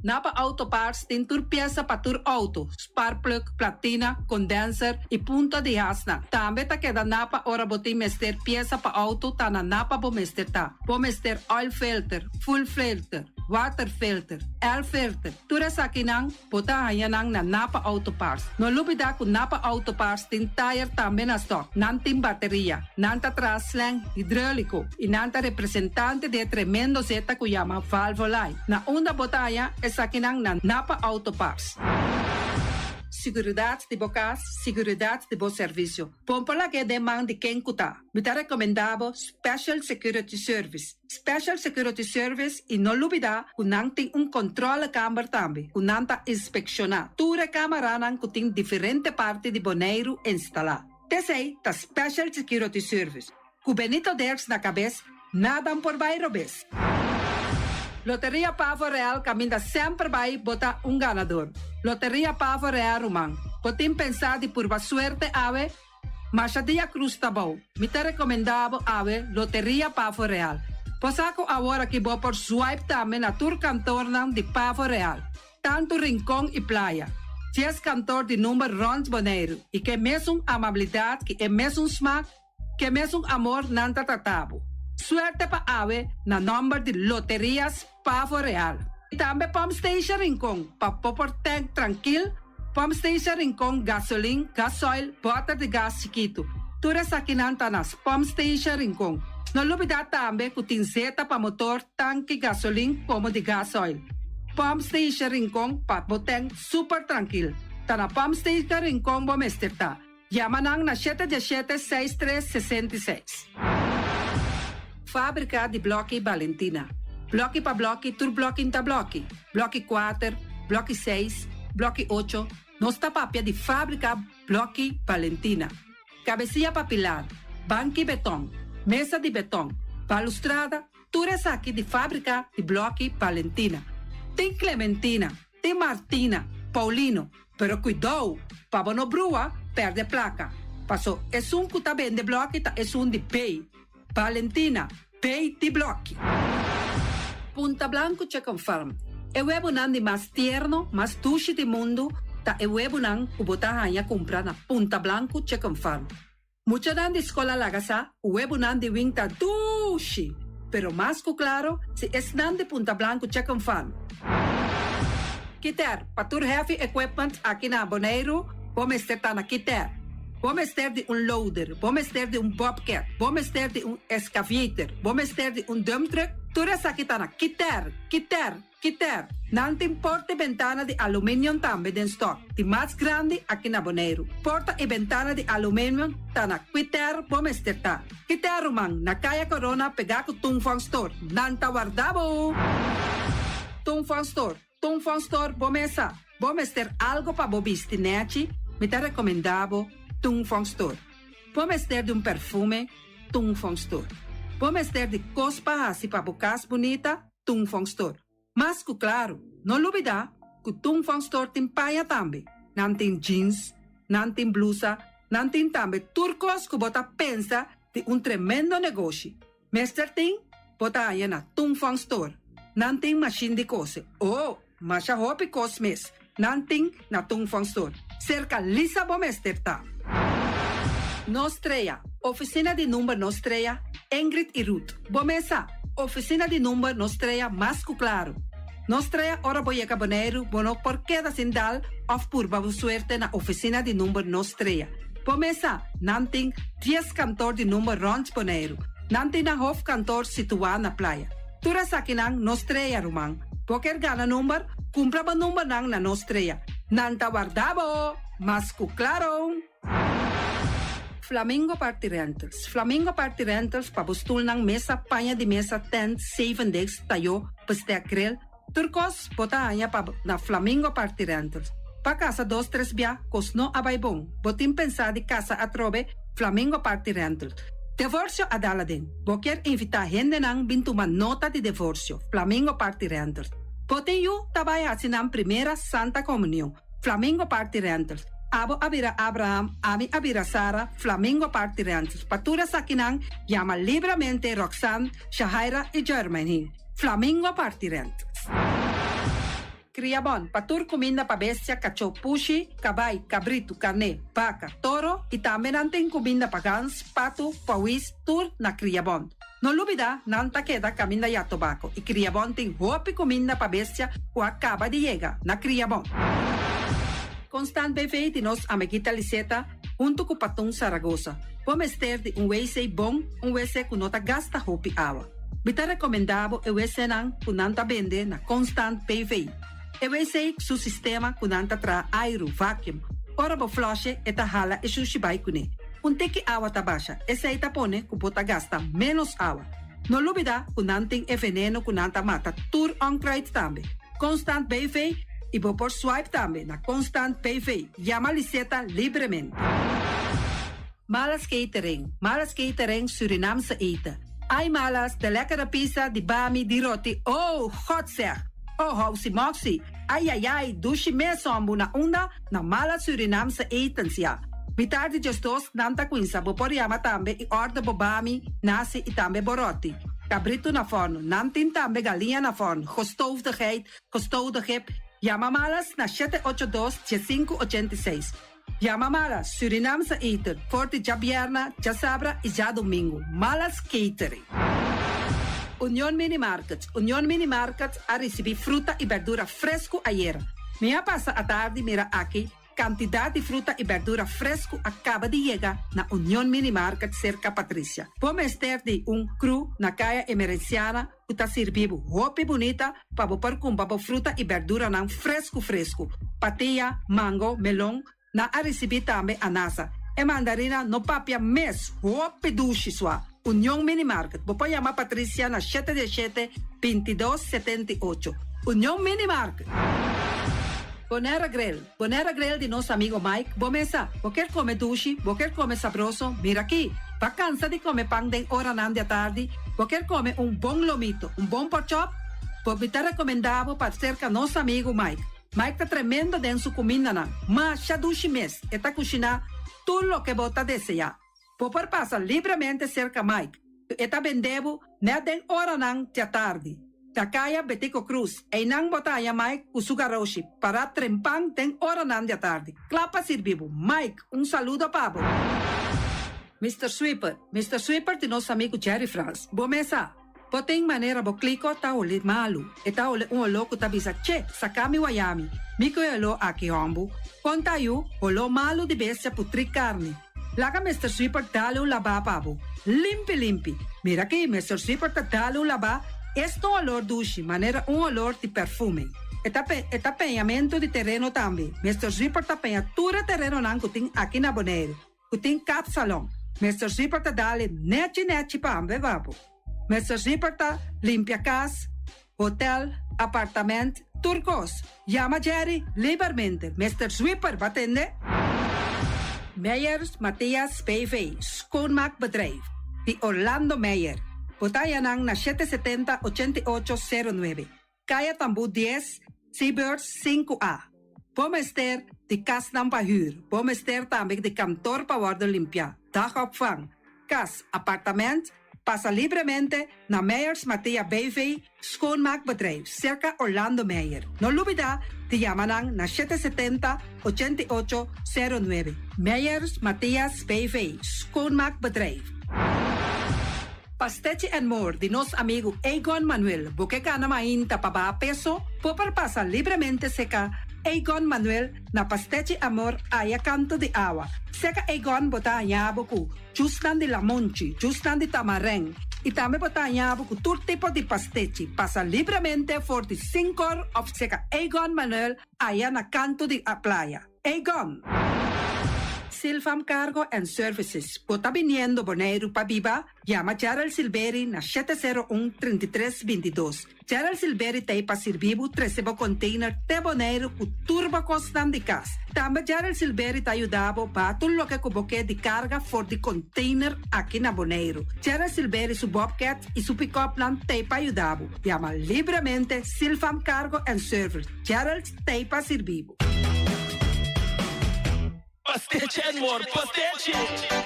Napa Auto Parts tem tur pieza para tur auto, spark plug, platina, condenser e punta de hasna. Também tá queda napa ora botim mester pieza para auto tá na napa bo mester tá. Bo mester oil filter, full filter, water filter, air filter. Tura sa kinang bota hayanang na Napa Auto Parts. No lubida ku Napa Auto Parts tin tire também na stock. Nantin bateria, nanta traslang hidráulico e nanta representante de tremendo zeta ku llama Valvolai. Na onda botaya é sa kinang na Napa Auto Parts. Seguridade de bocas, seguridade de bom serviço. Pompola que demanda de quem cuta. Me tá recomendado Special Security Service. Special Security Service e não lubida que não tem controle câmara também. Que não tá inspeccionar. Tura câmara não que tem diferente parte de Bonaire instalar. Tesei tá Special Security Service. Com Benito Derks na cabeça, nada por bairro bes. Loteria Pavo Real caminha sempre vai botar ganador. Loteria Pavo Real Román. Podem pensar de por suerte ave, mas a dia cruz tá bom. Me tá recomendado ave Loteria Pavo Real. Posaco agora que vou por swipe também na tour cantor de Pavo Real. Tanto rincão e praia. 10 cantor de número Rond Bonaire. E que mesmo amabilidade, que é mesmo smack, que mesmo amor não tá tratado. Suerte pa ave na number de Loterias Pavo Real. E também Pump Station Rincon, pa popor tank tranquil, Pump Station Rincon gasolina, gasoil, bota de gás chiquito. tura sakinanta nas pump station Rincon. Non lubida tambe kutinzeta pa motor, tanque gasolina como de gasoil. Pump station Rincon pa boteng super tranquil. Tana pump station Rincon bomesterta. Yamanang na 717-6366. Fábrica de blocchi Valentina. Blocchi pa blocchi, tur blocchi inta blocchi. Blocchi 4, blocchi 6, blocchi 8. Nosta papia di fábrica blocchi Valentina. Cabecilla papilar, banchi beton, mesa di beton, balustrada, ture sacchi di fábrica di blocchi Valentina. Tem Clementina, tem Martina, Paulino, pero cuidado, pa no brua, perde placa. Passo, es un que vende blocchi, es un di pay. Valentina, pay di blocchi. Punta Blanco c'è confirm. E huevo nandi más tierno, más dulce di mundo, ta e huevo nan kubota hanya compra na Punta Blanco c'è confirm. Mucha nandi escola lagasa, huevo nandi winta dulce. Pero más claro, si es nandi Punta Blanco c'è confirm. Kiter, patur heavy equipment aqui na Bonaire, vamos estar na Kiter. Vamos ter de loader, vamos ter de bobcat, vamos ter de excavator, vamos ter de dump truck. Tudo essa aqui está na Kiter. Não tem porta e ventana de alumínio também em stock. De mais grande aqui na Bonaire. Porta e ventana de alumínio está na Kiter, vamos ter tá. Kiter, romang, na Kaya Corona, pegar com Tungfang Store. Nanta guardabo. Tungfang Store, vamos ter algo para bobiste, neti. Me tá recomendado Tungfang Store. Vamos ter de perfume, Tungfang Store. Vamos ter de cospa assim para bocas bonita, Tungfang Store. Mas, claro, não olvidar que Tungfang Store tem paia também. Não tem jeans, não tem blusa, não tem também turcos que bota pensa de tremendo negócio. Mester tem, bota aí na Tungfang Store. Não tem machine de coisa. Mas a roupa cosmes. Não tem na Tungfang Store. Cerca lisa bomester tá. Nostreia, oficina de número Nostreia, Ingrid e Ruth. Bomesa, oficina de número Nostreia, mais claro. Nostreia, ora boieca Bonaire, bono por queda sindal, of por babu suerte na oficina de número Nostreia. Bomesa, nanting 10 cantor de número Rons Bonaire. Nanting na hof cantor situado na playa. Tura sakinang Nostreia, rumang. Poker gana número, cumpra ba número nang na Nostreia. Nanta guardabo, mas claro. Flamingo Party Rentals. Flamingo Party Rentals pabustul ng mesa, panya di mesa, tent, 7 days, tayo, pastek grill. Turcos, bota anya pa na Flamingo Party Rentals. Pa casa 2-3 bia, kosno abay bong. Botin pensa di casa atrobe, Flamingo Party Rentals. Divorcio adala din. Boker invita hende nang bintuman nota di divorcio. Flamingo Party Rentals. Botin yu tabay asinang primera Santa Comunión. Flamingo Party Rentals. Abo abira Abraham, ami abira Sara, Flamingo Party Rentals. Patura sakinang, llama libremente Roxanne, Shahaira y Germany. Flamingo Party Rentals. Criabon, patur comida pa bestia, cacho pushi, cabay, cabrito, carne, vaca, toro, y también anten comida pa gans, pato, pawis, tur na Criabon. No lubida, nanta queda caminda ya tobacco, y Criabon ten hopi comida pa bestia, o acaba de llegar na Criabon. Constant BV de nos amiguita Liseta, junto com Patung Zaragoza. Vamos ter de WC bom, WC que nota gasta hopi água. Bita recomendado o WC nan que nanta vende na Constant BV. O WC su sistema que nanta tra aero, vacuum. Ora bo flushe eta hala e sushibai kune. Teki água tabasha, essa aí tapone que bota gasta menos água. No lubida que nanting e veneno que nanta mata tur on crate tambe. Constant BV e vou por swipe também na Constant PV. Llama Liseta livremente. Malas catering Surinamse eten. Ai malas, de lekkere pizza, di bami, di roti. Oh, God zeg. Oh, housie moxie. Ai, dushi mesombu na onda na malas Surinamse etens ja. Bitardi justos nanta quinsa, bo por llama tambe e order bo bami, nasi e tambe boroti. Cabrito na forno, nantin tambe galinha na forno. Gestoofde geit, gestoofde kip. Llama malas na 782-1586. Llama malas, Surinamse eten, forte já bierna, já sabra e já domingo. Malas catering. Union Mini Market a receber fruta e verdura fresco ayer. Minha passa a tarde mira aqui, cantidad de fruta y verdura fresco acaba de llegar na Unión Mini Market cerca Patricia. Vamos ter de cru na calle emergenciana uta servibo hopi bonita para por comprar fruta y verdura nan fresco. Patilla, mango, melon, na a receber também anasa. E mandarina no papia mes hopi dushi sua. União Mini Market. Vou chamar Patricia na 717-2278. União Mini Market. Bonera Grill de nosso amigo Mike. Bomesa, vou quer comer dushi, vou quer comer sabroso. Mira aqui, va cansa de comer pão de hora da tarde. Vou quer comer bom lomito, bom pork chop. Vou me recomendado para cerca nosso amigo Mike. Mike tá tremendo dentro sua comida, mas já dushi mes. Está cozinhando tudo o que você deseja. Vou passar livremente cerca Mike. Está vendendo na den hora da tarde. Takaya Betico Cruz, e nang botaya Mike Usugaroshi para trempang den hora da tarde. Clapa sirvivo. Mike, saludo pabo. Mr. Sweeper de nosso amigo Jerry France. Bomesa, poteng maneira bo clico ta ole malu. E ta ole louco ta bisa che, sakami wayami. Miko elo aki hombu. Contayu, olo malu de bestia putri carne. Laga Mr. Sweeper dale laba pabo. Limpi. Mira aqui, Mr. Sweeper ta dale laba. Este olor dushi, maneira olor de perfume. Eta penhamento de terreno também. Mr. Sweeper ta penha tura terreno nan kuting aqui na Bonaire. Kuting cap salon. Mr. Sweeper ta dale neti pa ambe vapo. Mr. Sweeper ta limpia casa, hotel, apartamento, turcos. Llama Jerry livremente. Mr. Sweeper, batende? Meyers Matthias PV, schoonmaakbedrijf. De Orlando Meyer. Botayanang na 770-8809. Kaya Tambu 10, Seabirds 5A. Bomester de kas ng pahuur. Bomester também de kantoor pa worden limpia. Dagopvang. Kas, appartement, passa livremente na Meyers Matthias BV, schoonmaakbedrijf, circa Orlando Meyer. No lubida, de Yamanang na 770-8809. Meyers Matthias BV, schoonmaakbedrijf. Pastechi and More de nosso amigo Egon Manuel. Porque kana mainta pa ba peso, popar pasa livremente seca Egon Manuel na Pastechi Amor aya canto de agua. Seca Egon bota yaboku, justan de lamonchi, justan de tamareng. E também bota yaboku todo tipo de pastechi. Pasa livremente for the 5 of seca Egon Manuel aya na canto de a playa. Egon! Silfam Cargo and Services. Bota viniendo Bonaire pa Biba, llama Gerald Silveri na 701-3322. Gerald Silveri te pa servivo 13 container te Bonaire ku turbo costan de cas. Também Gerald Silveri te ayudavo pa tudo lo que cuboque de carga for de container aqui na Bonaire. Gerald Silveri su Bobcat e su pick-up plan te pa ayudavo. Llama livremente Silfam Cargo and Service. Gerald te pa servivo. Pastiche and More, pastiche.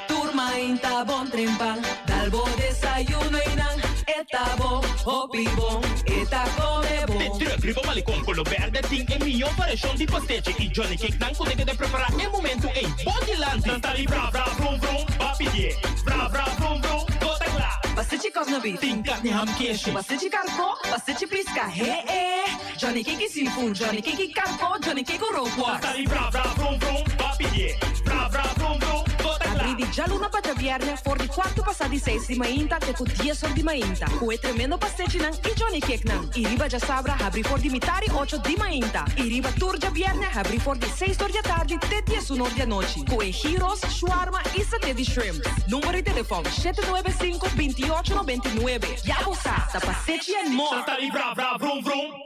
Turma inta bon trimpal, dalbo desayuno inang, eta bon, hopi bon, eta come bon. Te primo malicom con lo verde ting e mio paration di pastiche. I Johnny Cake nan ko de preparar e momento e body land. Tantali bra vroom vroom, papi die. Bra vroom vroom, gota klar. Pastiche cos no beef. Ting carne ham queijo. Pastiche carpo, pastiche pisca, Johnny Cake seafood, Johnny Cake carpo, Johnny Cake ropo. Tantali bra vroom vroom, papi die. Bra vroom vroom, gota klar. Apridi già l'una para viernes for di 4 passati 6 di mainta te con 10 ore di mainta. Kue tremendo pastiche nan i Johnny Cake nan. I riba già sabra abri for di mitari 8 di mainta. I riba turgia viernes abri for di 6 ore di tardi te 10 ore di noci. Kue gyros, shawarma e satè di shrimp. Numero di telefono 795-2899. Yabusa, sa pastiche and more. Tantali bra vroom vroom.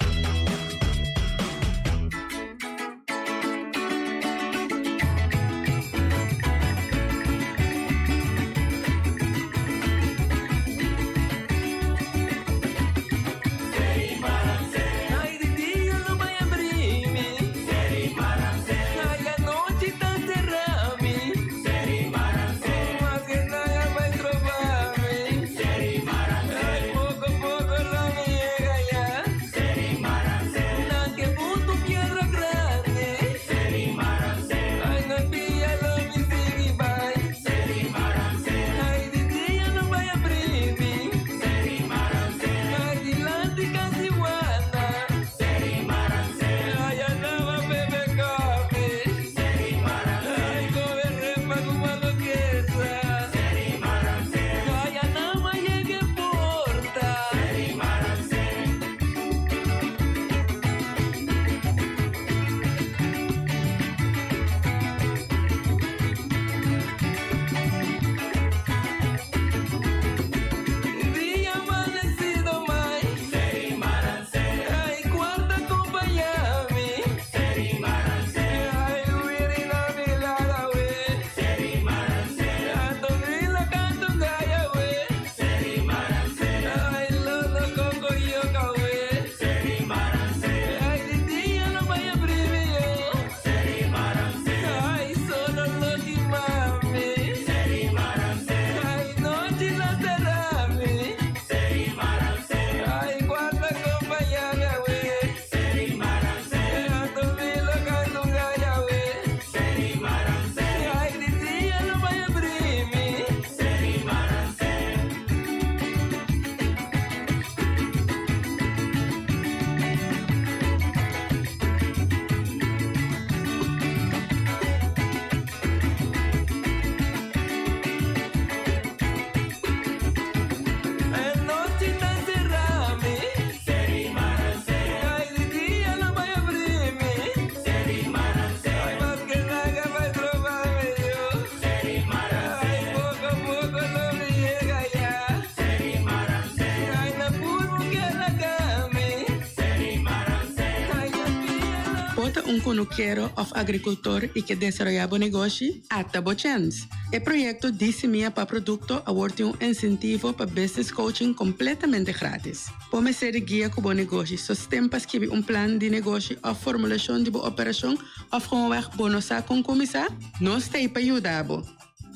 bota conduqueiro of agricultor e que desarrolla bom negócio, ata bochens. O projeto Disse Minha para Produto aborda incentivo para business coaching completamente grátis. Pode ser guia com bom negócio, sustenta que plan de negócio ou formulação de boa operação ou gewoon bonosa com comissar, nós tem para ajudar.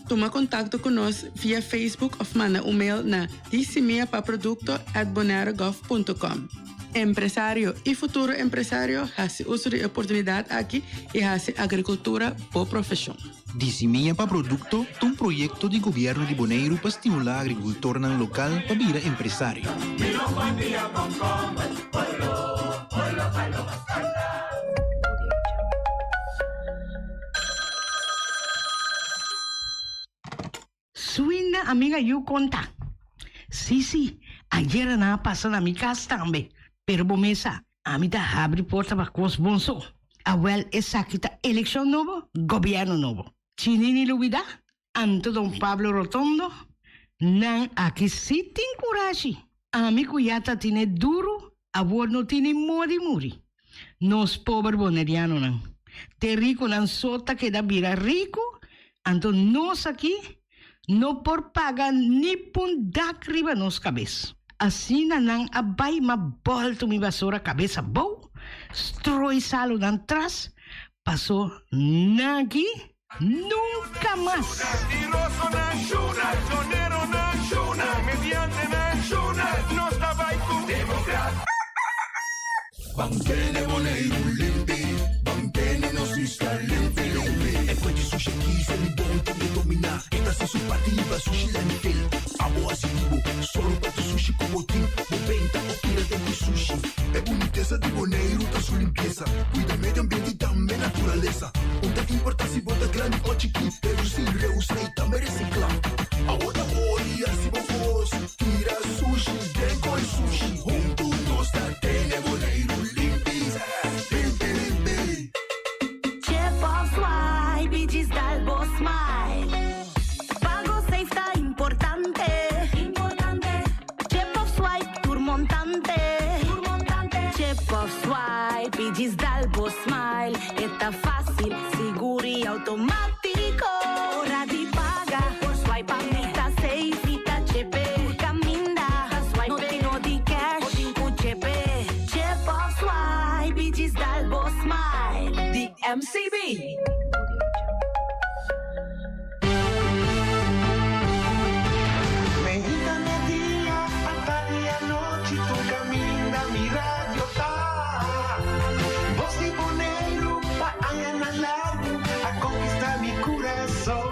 Toma contato conosco via Facebook ou manda mail na disemiapaproducto@bonaerogov.com. Empresário e futuro empresário faz uso de oportunidade aqui e faz agricultura por profissão. Dissemia para Produto, um projeto de governo de Bonaire para estimular a agricultura local para virar empresário. Suina amiga you conta. Sí, ayer na passa na minha casa também. Pero bomesa, a mim da abre porta para cos bonso. Awel essa aqui tá eleição novo, governo novo. Chinini lubida, Anto Dom Pablo Rotondo, nan aqui si tem coragem. A mim cuyata tiene duro, a vos não tiene muri. Nos pobre boneriano nan. Te rico nan sota que da vira rico, anto nós aqui no por pagar ni pun dak riba nos cabeça. Assim nang abay mabolto mi basura cabeça bow, stroi salo nan tras, passou nagi nunca mais. Bangkene Bonaire limpi, bangkene no sista limpi. E poi di sushi chi se li bonto di dominar. Esta se su partiva sushi lentil. Amo asivo, solo para tu sushi como team. Moventa o tira de sushi. É boniteza de Bonaire, tá sua limpeza. Cuida meio ambiente e também natureza. Onde importa se bota grande ou chiqui. Reduzir, reusar e também reciclar. Agora olha se vos tira sushi, deco e sushi. Junto nós tá tene Bonaire. Diz Dalbo Smile, está fácil, seguro e automático. Hora de pagar, por swipe a meta safe, tá chepe. Por caminda, no tenho de cash, por chepe. Chip of swipe, diz Dalbo Smile, de MCB. Medita dia, tarde e noite, tu caminha, mi radio tá. A conquistar mi corazón.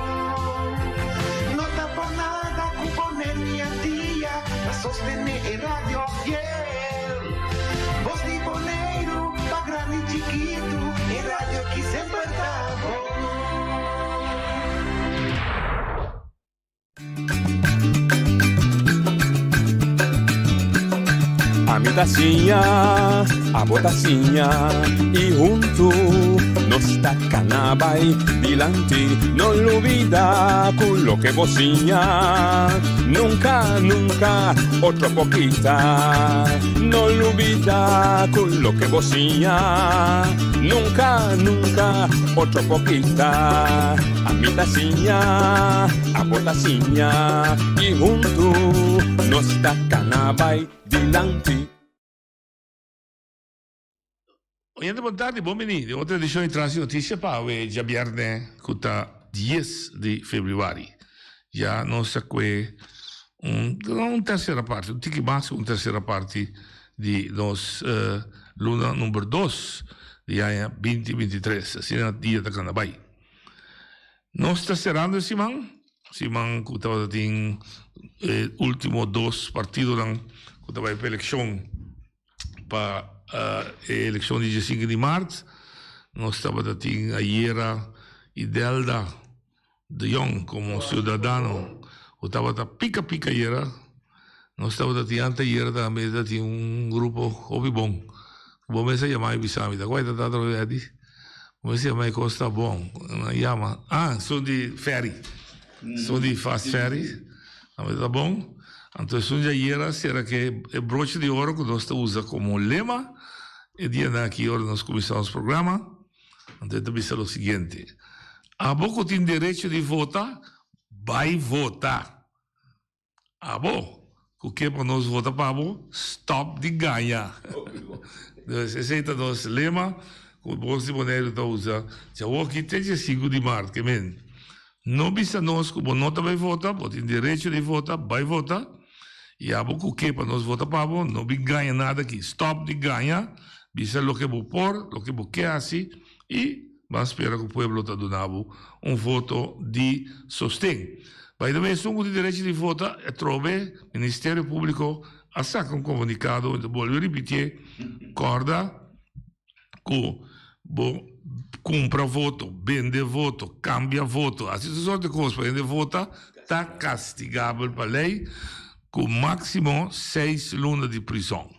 No está por nada con poner mi tía a sostener el radio fiel. Voz de Bonaire, pa' grande y chiquito, el radio aquí siempre está A mi tacinha, a botacinha e junto nos tacanabay dilante, no olvida con lo que bocinha. Nunca, nunca, otro poquita, no olvida con lo que bocinha. Nunca, nunca, otro poquita. A mi tacinha, a botacinha e junto nos tacanabay dilante. Oiendo boa tarde, bom menino. Outra edição de Trânsito Notícia para o dia viernes, que está 10 de fevereiro. Já nós aqui uma terceira parte, um tique mais, uma terceira parte de nós luna número 2 de ano 2023, assim é o dia da Canabay. Nós está cerrando esse man que estava tem último 2 partidos que estava para eleição para a eleição de 5 de março. Nós estávamos tendo a Iera Idelda de Jong como cidadão. Estava pica Iera. Nós estávamos tendo a Iera também um grupo hobby bom. Bom, essa chamada Bissamida. Qual é a data do dia? Como se chama Costa Bom? Chama. São de ferry. São de fast ferry. Tá bom? Então, um dia será que é broche de ouro que nós usamos como lema. E dia aqui, hoje nós começamos o programa. Entonces dice lo siguiente. Abo que tiene derecho de votar, vai votar. Abo, que para nós votar para abo, stop de ganhar. Esse é o nosso lema, que o Bolsa de Bonaire está usando. Já vou aqui até dia 5 de março, que men. Não bisa nós que não vai votar, tem direito de votar, vai votar. E abo que para nós votar para abo, não vai ganhar nada aqui. Stop de ganhar, bisa o que vou pôr, o que vou querer assim, e mas espera que o povo está dando voto de sostém. Vai também ser de direito de votar, é trove Ministério Público a sacar comunicado, então vou repetir, corda, que compra voto, vende voto, cambia voto, assim sorte de coisas para vender voto, está castigável para a lei, com máximo 6 lunas de prisão.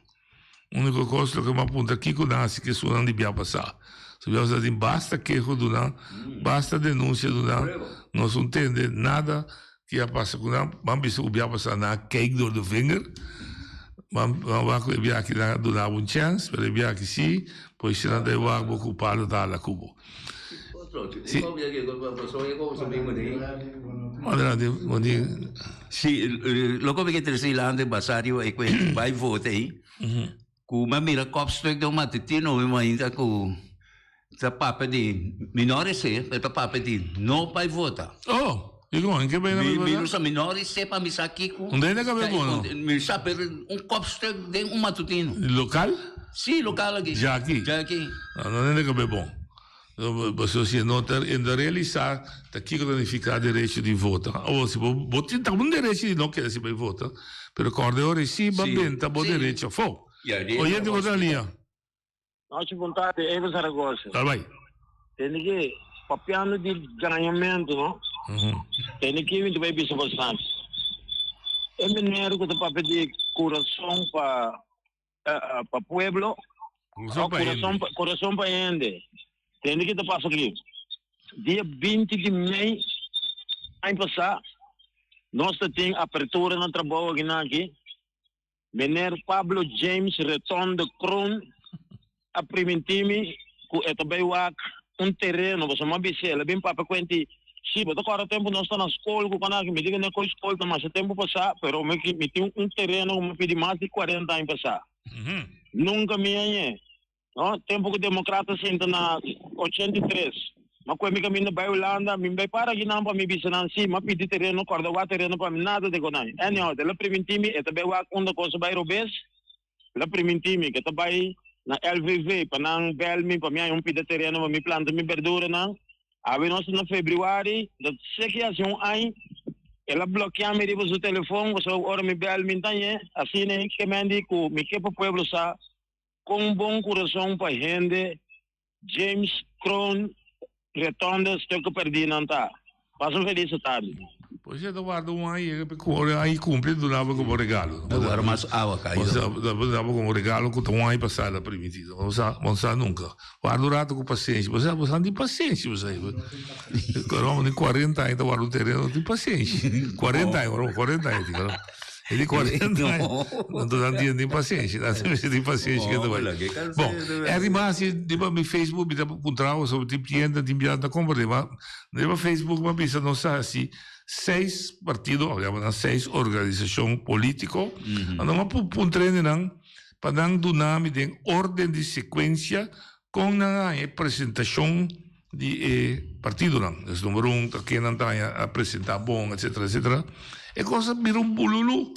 A única coisa que eu aponto aqui que nasce que isso não devia passar. Se basta queixa do não, basta denúncia do não, nós não entendemos nada que ia passar com não, vamos ver o que ia passar na cake do finger, vamos ver aqui do não chance, para ver aqui sim, pois se não deve ser ocupado da la cubo. Sì, lo come che te sei l'anno basario e quel vai voti, come mira kopstuk do matitino, ma ainda com sa papa di minore se, per papa di no vai vota. Oh, dico anche bene. Mi sa minore se pa mi sa aqui com. Onde é que vai buono? Mi sa per un kopstuk de un matutino. Local? Sì, local aqui. Já aqui? Já aqui. Não é que vai bom. Você não está ainda realizar aqui que danificar direito de voto. Ou se você tem um direito de não querer se vai votar, pero quando ora sim, vai bem, tá bom direito a fogo. Oye, te votar ali. Nossa vontade é Eva Zaragoza. Tá bem. Tem que papiano de ganhamento, não? Tem que vir vai bisa bastante. É mineiro que tá para pedir coração para pueblo. Coração para ende. Tem que te passa aqui. Dia 20 de maio, ano passado, nós temos abertura no trabalho aqui. Meneer Pablo James Reton de Kroon, a primentimi, que é também terreno, você não sabe, bem para quanti, sim, mas agora tempo nós estamos na escola, com a me diga na escola, mas o tempo passar, pero me tem terreno, me pedi mais de 40 anos passar. Nunca me é. No, tempo que democrata senta na 83. Mas quando me caminho para a Holanda, me vai para aqui não para me visitar sim, mas pedi terreno, corda o terreno para mim nada de conai. Anyhow, ela primentimi, é também uma coisa para Robes. Ela primentimi que também na LVV para não belmi para mim pedi terreno para me planta me verdura não. Aí nós no fevereiro, da sequeação aí, ela bloqueia me depois o telefone, você ora me belmi tanhe, assim né que me andi com me que para o povo sa com bom coração para gente, James Kroon, retorna estou que perdi não tá. Passam feliz tarde. Pois é, guarda aí cumpre do lado como regalo. Agora mais água caiu. Você dava como regalo que tu aí passar da primitiva. Não sabe nunca. Guarda o rato com paciência. Você não tem paciência, você. Caramba, nem 40 ainda guarda o terreno, não tem paciência. 40 anos. Ele 40 anos, não estou dando dia de paciência, tem paciência que vai. Bom, é rimasta, depois no Facebook, me encontrava sobre tipo de gente, de enviar da compra, depois no Facebook, me pensa, não sabe assim, 6 partidos, olhamos, 6 organizações políticas, não é treino, não, para dar dinâmica de ordem de sequência com a apresentação de partido, não. Esse número 1, que não está a apresentar bom, etc, etc. É coisa vira um bululu.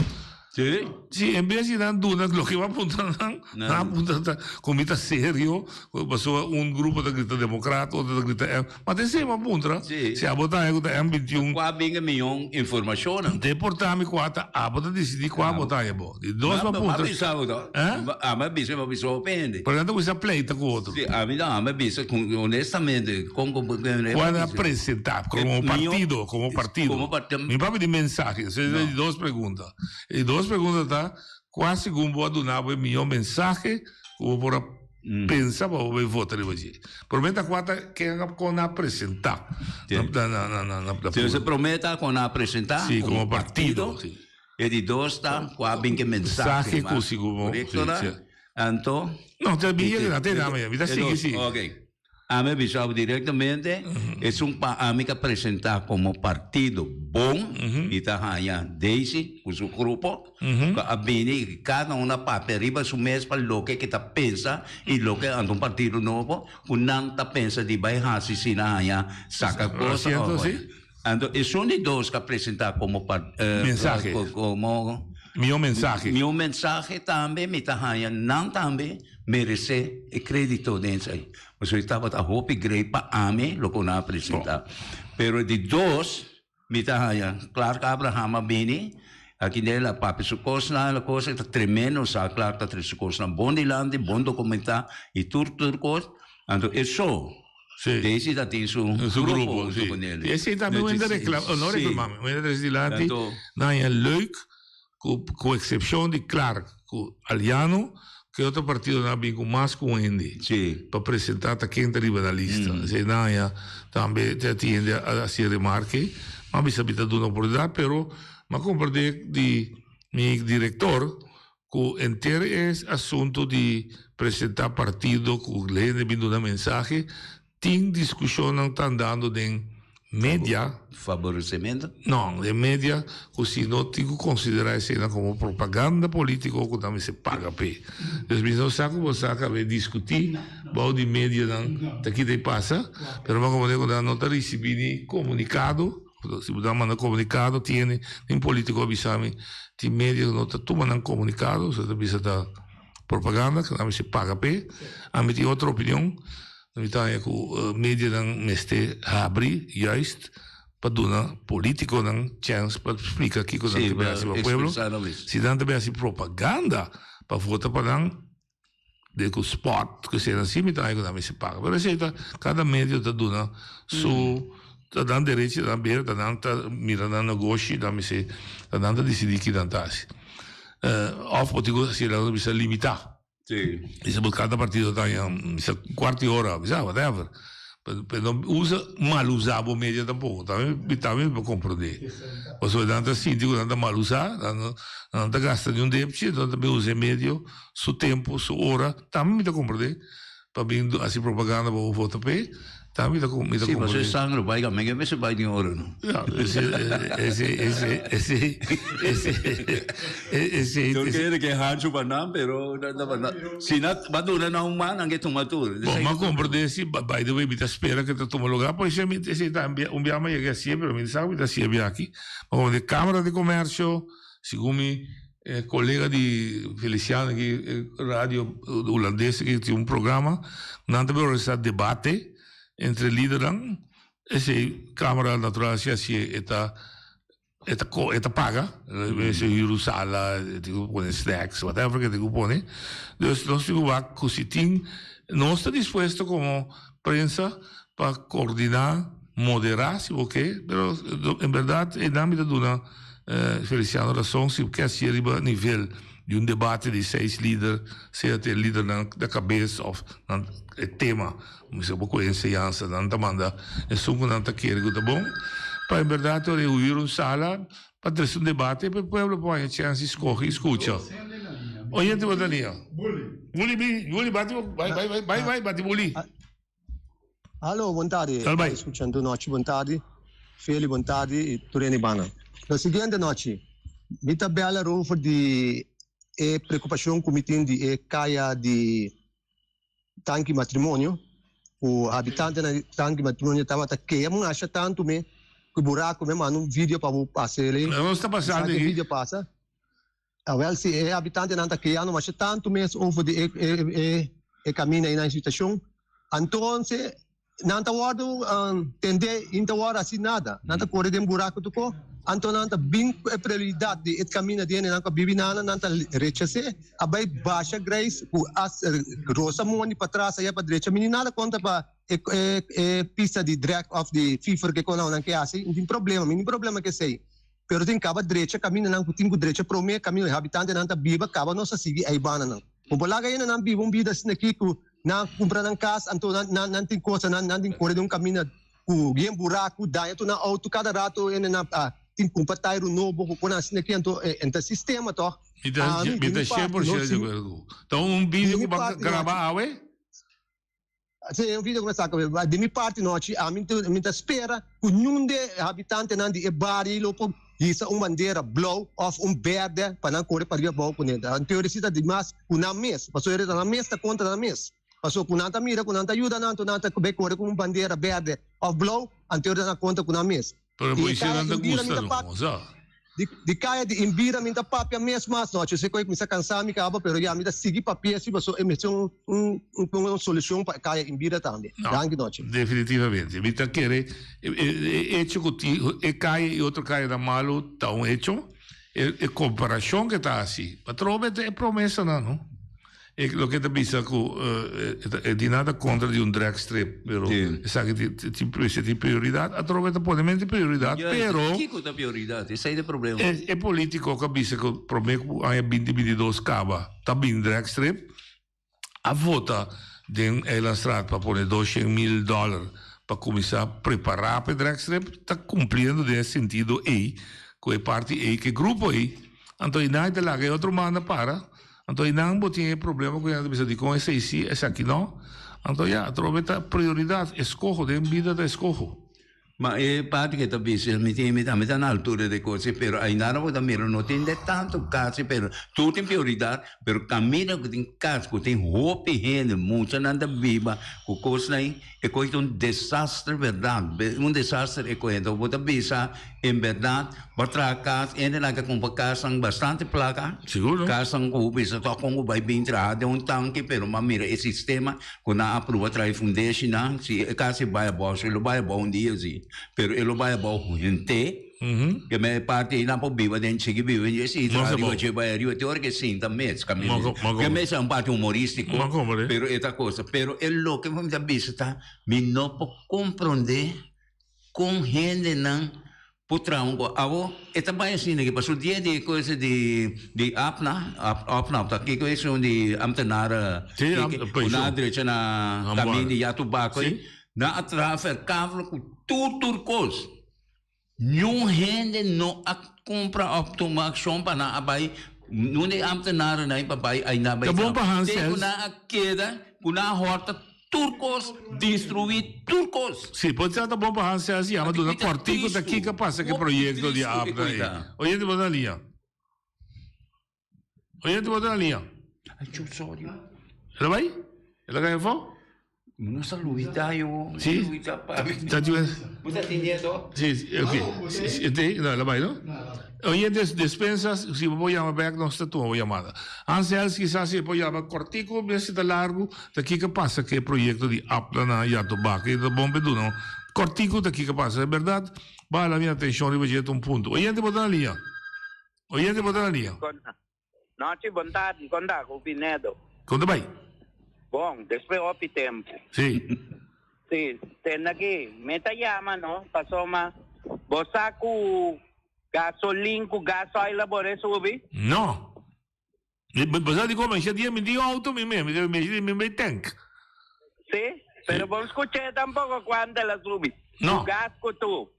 Sim, em vez de dar dúvida, o que vai apontar, não apontar comida sério, passou grupo da grita democrata, outro da grita, mas tem sempre apontar, se a botar é M21. Qual bem a minha informação? Deportar-me quatro, a botar decidir qual botar é bom. De dois apontar. Mas bisa, mas bisa opende. Por exemplo, você pleita com o outro. Mas bisa, honestamente, quando apresentar como partido, me papo de mensagem, você tem 2 perguntas. E 2 perguntas tá quase como vou adonar o meu mensagem ou por pensar para o voto de hoje. Prometa quatro que é com apresentar. Se você prometa com apresentar, sim, como partido. E de 2 tá quase que mensagem. Consigo bom. Então, não, te vi até na minha vida sim. Ok. A mim bisava diretamente, é para a mim apresentar como partido bom, e tá aí desde o seu grupo, a bini cada uma paperiba su mês para o que tá pensa e o que anda partido novo, o não tá pensa de vai hasi sina aí saca coisa. Ando e são de dois que apresentar como mensaje, como meu mensagem também, me tá aí não também merece crédito dentro aí. Mas eu estava a hope grei para a mim, lo que eu apresentar. Pero de dois, me tá aí, claro que Abraham bini, aqui nela papi su coisa, a coisa tá tremendo, sabe, claro que tá su coisa bom de lande, bom documentar e tudo coisa. Ando é só. Desde da tem su grupo, sì. E sì, também ainda não reclamamos, ainda resilante, não é leuk, com exceção de Clark, com Aliano, que outro partido não vem com mais com ele, para apresentar a quem arriba da lista. Se não é, também atende a se remarque, mas me sabe dar uma oportunidade, mas compreendo de meu diretor, que inteiro é assunto de apresentar partido, com lendo vindo uma mensagem, tem discussão não está dando de mídia. Favorecimento? Não, de mídia, que se não tem que considerar isso como propaganda política, que também se paga pe. Então, não sabe como saca vai discutir, bom de mídia não, daqui te passa, mas como digo, não está recebendo comunicado, se você manda comunicado, tem político avisame, tem mídia não está tomando comunicado, você está da propaganda, que também se paga pe. A mim tem outra opinião. Então, é que a mídia não este abre, juist, para dar político uma chance para explicar aqui coisa que vai ser para o povo. Se não também assim propaganda para votar para não de que o spot que seja assim, então é que não se paga. Mas aceita, cada mídia está dando está dando direito, está dando está dando mirando negócio, está dando decidir que não está assim. Of pode ser não bisa limitar. Sì. Cada partito ha un quarto d'ora, whatever. Però mal usavo media tampoco, también per comprendere. O se tanto sindico, tanto mal usare, tanto gasta di un debito, tanto per usare medio, su tempo, su ora, también mi da comprendere. Per ben assim propaganda per voto per, también mi da comprendere. Sì, ma se sangue vai, ma che se vai di ora, no? Non credo che hanno banana, però se non va na umana anche tomatura. Ma comprendere sì, by the way, mi spera che tu lugar, poi se mi se un biama che assieme, però mi sa che assieme aqui. Ma come di Camera di Commercio, siccome collega di Feliciano che radio olandese che c'è un programma, non abbiamo stato debate entre líderes, essa Câmara Natural si eta paga, esse Irusala, tipo põe snacks, whatever que tipo põe. Então nós ficamos com sitim, nós está disposto como prensa para coordenar, moderar, se ok, pero em verdade em âmbito de uma Feliciano razão, se quer se arriba a nível de um debate de 6 líderes, seja ter líder da cabeça ou o tema, mas é uma coincidência, não está manda, é só que não está querendo, tá bom? Para em verdade reunir uma sala para ter um debate, para o povo pode ter chance escolher, escuta. Oi, gente, Daniel. Bully, bate, vai, bate, Bully. Alô, boa tarde. Escutando noite, boa tarde. Feliz, boa tarde e Turene Bana. Na seguinte noite, me tabela rufo de preocupação que me tem de caia de tanque matrimônio. O habitante na tanque matrimônio estava que eu não acho tanto me que buraco me manda um vídeo para o passar ali. Não está passando aqui. Vídeo passa. Well, se é habitante não está que eu não acho tanto me over de caminha aí na situação. Então, se não está guardo tender inte guarda assim nada. Não está correndo um buraco do co. Então não está bem prioridade de caminho de não está bibinana não está rechace. Abai baixa grace o as rosa moni para trás aí para direita menina conta para pista de drag of the FIFA que cola não que assim não tem problema que sei. Pero tem caba direita caminho não tem direita pro me caminho habitante não está biba caba nossa seguir aí bana não. O bolaga aí não biba vida assim aqui na comprar na casa então não tem coisa não tem correr caminho o game buraco daí tu na auto cada rato na tem comprar tairo novo com assim aqui então sistema to me dá cheio por cheio de coisa então vídeo que vai gravar awe se eu vi como saca, de minha parte noite, a mim espera que nenhum de habitante não de bari lopo isso bandeira blow off verde para não correr para o com ele. A teoria de mais uma mês, passou ele na mês contra na mês. Passou com nanta mira, com nanta ajuda, nanta correr com bandeira verde off blow, a teoria na conta com na mês. Pero isso não gusta, não, de caia de imbira minta papia mesmo mas não, eu sei que me sa cansar me acaba, pero já me dá seguir papia se passou emissão uma solução para caia imbira também. Danke noite. Definitivamente. Me tá querer hecho que caia e outro caia da malo tá hecho é comparação que tá assim. Patrões é promessa não. E lo che capisco è di nada contro di un drag strip, però sa che ti priorità, a trovare probabilmente priorità, però chi ha priorità? Sei il problema. È politico, capisco che per me hai 22 cava, sta bin drag strip, a vota la strada per pone $200,000 per cominciare a preparare per drag strip, sta cumpliendo nel sentito quei parti che gruppo anto in night la che altro manda para. Então, não tem problema com a pessoa de com esse aqui não. Então, já, trove a prioridade, escolho, de vida da escolho. Ma è parte che mi dà un'altura di cose, però ai naro da miro non tiene tanto casi per tutti in priorità, per cammino che in caso che tem hopi hene, muita nanda viva, con cosa aí, e questo è un disastro, verdade, un disastro e questo, vota bisa, in verdade, para casa, e nella che compra casa bastante placa, sicuro? Casa con bisa, to con vai bin trade un tanque, però ma mira il sistema con a approva tra i foundation, si casa vai a boss, lo vai a buon dia sì. Pero ele vai bom gente que me parte na pobiva dentro que vive e se trabalha de bairro teor que sim também caminho que me é parte humorístico pero esta coisa pero ele lo que vamos a visitar me não pode compreender com gente não putra um avo esta vai assim que passou dia de coisa de apna tá que coisa de amtenara na direita na caminho de Jatubaco na atrás cavalo com tudo coisa nenhum gente não compra automação para na abai não é amtenar na abai aí na abai tá bom para Hansel na queda na horta turcos destruir turcos sim pode ser tá bom para Hansel assim mas do cortico daqui que passa que projeto de apna aí olha de boa linha ela vai ela ganha fogo. Non sa lui tayo. Sì. Sta atendendo? Sì, ok. No, la vai, no? Oye, despensas, si voy a llamar back, no está tu llamada. Ansel, quizás si voy a llamar cortico, meses de largo, daqui que pasa que el proyecto de Aplana y Atobac, y de Bombeduno, cortico daqui que pasa, es verdad, va a la mia atención y voy a un punto. Oye, te botan la línea. No, ci bontati, conta con Pinedo. Conta vai? Bom, depois houve tempo. Sim. Sim, tem aqui, meta chama, não? Passou uma, você com gasolina, com gasoil, labore subir? Não. Você diz como, já tinha me dito auto, me tank. Sim, pero vamos escutar tampouco quando ela subir. Não. O gas com tu.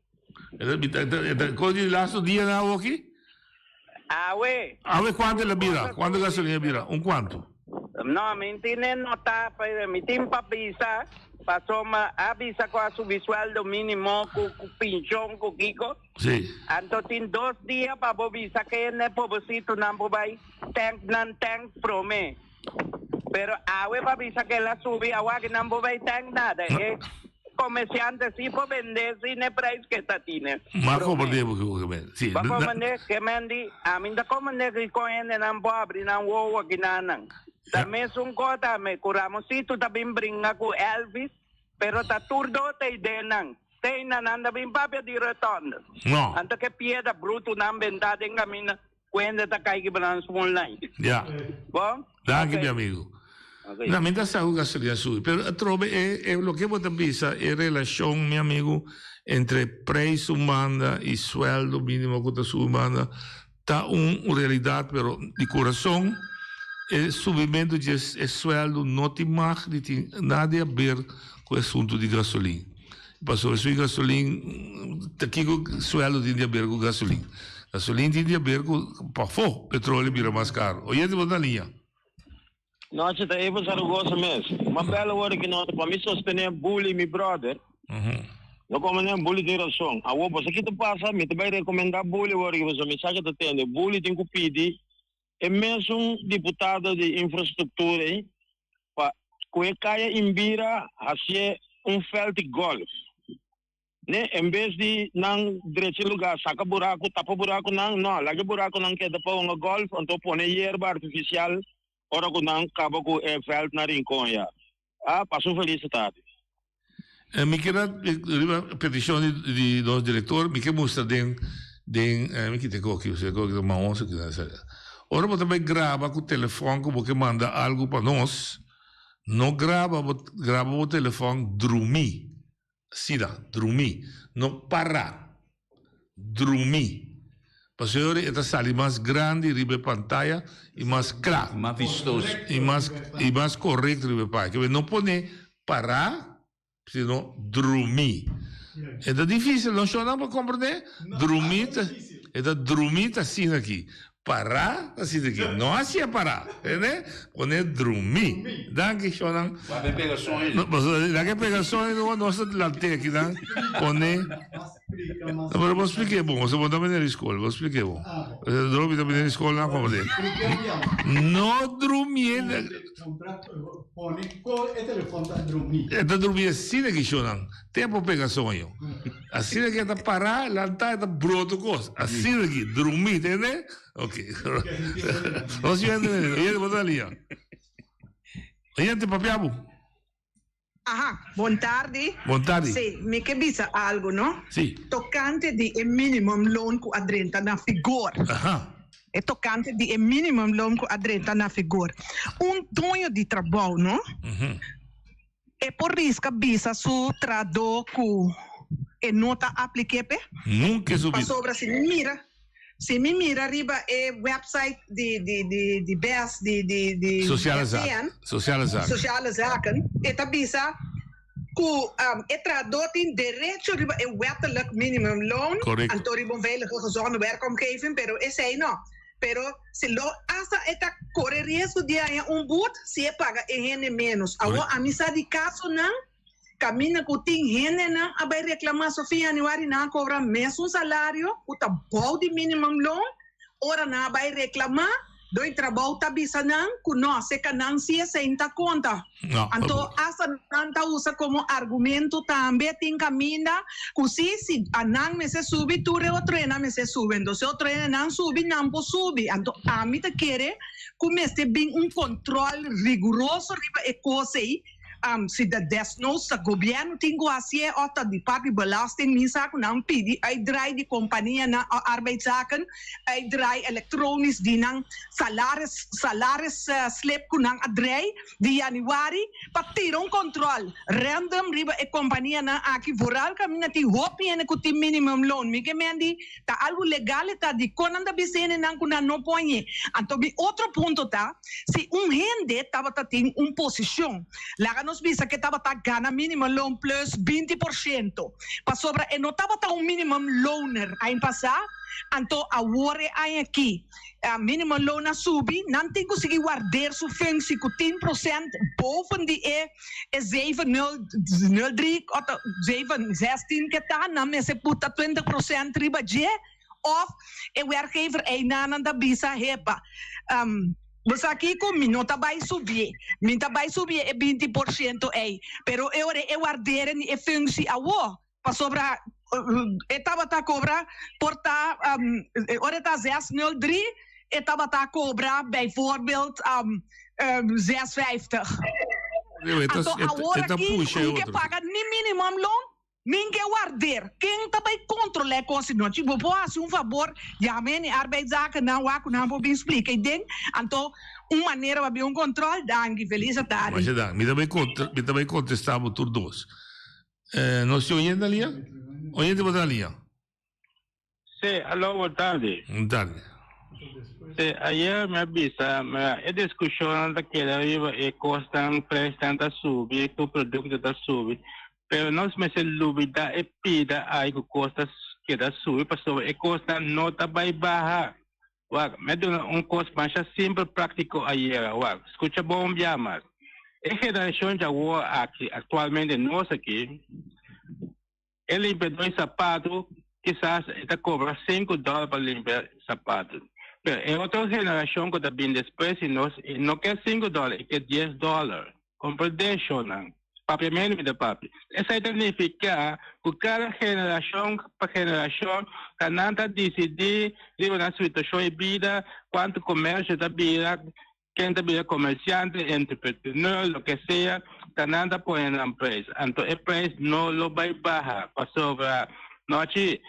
Quando o laço dia na aqui? Ah, ué. Ah, ué, quanto ela vira? Quanto gasolina vira? Quanto? No, mi tiene nota, mi tiene papisa, pasó ma avisa con su sueldo mínimo, con pinchón, con Kiko. Sí. Entonces, 2 días para visa que en el pobrecito no puede tank prome. Pero ahora para visa que la subí, ahora que no puede tank nada, comerciante sí puede vender sin el precio que está tiene. Marco por Deus que vende. Sí. Vamos a vender que mendi, a mí da como vender que cohen en pobre, não wo aqui nanan. Também são coisa, me curamos se tu também brinca com Elvis, pero tá tudo te denang. Tem nananda bem papel de retorno. Não. Anta que pieda bruto não vendada em caminho, quando tá cai que balance online. Já. Bom? Danke, meu amigo. Okay. Na mente sa o gasolina sube, pero trove lo que você pensa é relação, meu amigo, entre preço manda e sueldo mínimo que está subando, tá uma realidade, pero de coração, o subimento de sueldo não tem mais nada a ver com o assunto de gasolina. Passou isso de gasolina, aqui o sueldo tem a ver com gasolina. Gasolina tem a ver com, para fogo, petróleo vira mais caro. Oye, te botar linha. Não, você tá aí para o gosto mesmo. Uma bela hora que não, para mim sostener bully, meu brother. Não como nem bully de razão. A outra, você que tu passa, me também recomendar bully, hora que você me sabe que tem. Bully tem que pedir. É mesmo um deputado de infraestrutura, hein? Para que caia em Bira, assim, feld de golf. Né? Em vez de não direito lugar, saca buraco, tapa buraco, não, larga buraco, não quer depois um golf, então põe erva artificial, ora que não acaba com o feld na rincão, já. Passou felicidade. Me queda a petição de nosso diretor, me quer mostrar me quer ter aqui, você quer uma onça que não sei. Ora você também grava com o telefone, como que manda algo para nós, não grava o telefone dormir. Sida, dormir, não parar, dormir. Para senhor, esta sala é mais grande, ribe pantalla, e mais claro. Mais vistoso. E mais correto, ribe pantalla. Não pode parar, senão dormir. É difícil, não chama para compreender. Dormir, está assim aqui. Parar, assim daqui. Não assim é parar, né? Quando é dormir. Dá que choram. Vai pegar sonho. Dá que pegar sonho, não se lalte aqui, dá. Quando é. Mas vou explicar, bom. Você pode também na escola, vou explicar, bom. Você dorme também na escola, não compreende. Não dormir. Põe o telefone para dormir. Está dormindo assim daqui, choram. Tempo pegar sonho. Assim daqui está parar, lantar, está broto coisa. Assim daqui, dormir, entendeu? Ok. Nós viemos botar ali, ó. Gente, papiamo. Buon tardi. Buon tardi. Sì, mi capisce algo, no? Sì. Toccante di minimum loan ku adrenta na figura. É toccante di minimum loan ku adrenta na figura. Un tonho di trabalho, no? E por risca bisa su trado ku e nota apliquepe. Nunca subi. Pa sobra se me mira arriba e website di BES di Sociale zaken e tabisa ku e tradot in direito riba e wettelijk minimum loon antori bon veilige gezonde werkomgeving pero e sei no pero se lo hasta eta corre risco de boot se paga e rende menos a misa di caso não camina com tem gente não a vai reclamar Sofia Anuari não cobra mesmo salário o tá bom de minimum loan ora não vai reclamar do trabalho tá bisa não com nós se canang se senta conta então essa tanta usa como argumento também tem camina com se anang me se sube tu o treina me se sube então se o treina não sube não pode subir então a mim te quer comece bem controle rigoroso riba e coisa aí se de desnoods het governo tem que fazer outra de parte belasting minsaak não pedir ai draai die companhia na arbeidszaken ai draai elektronisch die nang salaris slip kunang draai di januari patiron control random riba e companhia na aqui vooral camina ti hopi en ku ti minimum loan mi que mendi ta algo legal ta di konanda bisene nang kuna no ponye anto bi outro ponto ta se rende tava ta tem posição lá nos visa que estava gana minimum loan plus 20%. Para sobra e não estava um minimum loaner aí passar, então agora aí aqui minimum loan a subir, não tem que conseguir guardar sua functie com 10% boven die 703 of 716 que está, não me se puta 20% riba de of e werkgever aí na bisa hepa. Mas aqui comigo não vai subir é 20% aí, pero eu guardei a função a para sobrar estava a cobrar por tá ora tá 603 estava a cobrar bijvoorbeeld 650. Então agora aqui que paga nem minimum loan ninguém guardar. Quem também controla a coisa não. Tipo, vou fazer favor, já me arbeidszaken não há não vou explicar. Então, uma maneira para ter controle, danke, felicidade. Mas já me também contestava por dois. Nós estamos ouvindo ali? Ouvindo por ali? Sim, alô, boa tarde. Boa tarde. Sim, ayer me avisa, a discussão daquela e costam prestando a subir, o produto da subir. Pero nós me se dúvida e pida aí que costas que da sua pessoa e costa nota vai barra Wag, medo um curso mais simples, prático ayer, wag. Escucha bom dia, mas. A geração já aqui atualmente nós aqui, ele limpa 2 sapatos, quizás está cobra $5 para limpar sapatos. Pero em outra geração que está bem depois, não quer $5, quer $10. Compreensão, não. Papiamento de papi. Isso significa que cada geração para geração, cada decidir na situação de vida, quanto comércio da vida, quem está vida comerciante, entrepreneur, o que seja, cada põe na empresa. Então, a empresa não vai baixar para sobrar. Noite,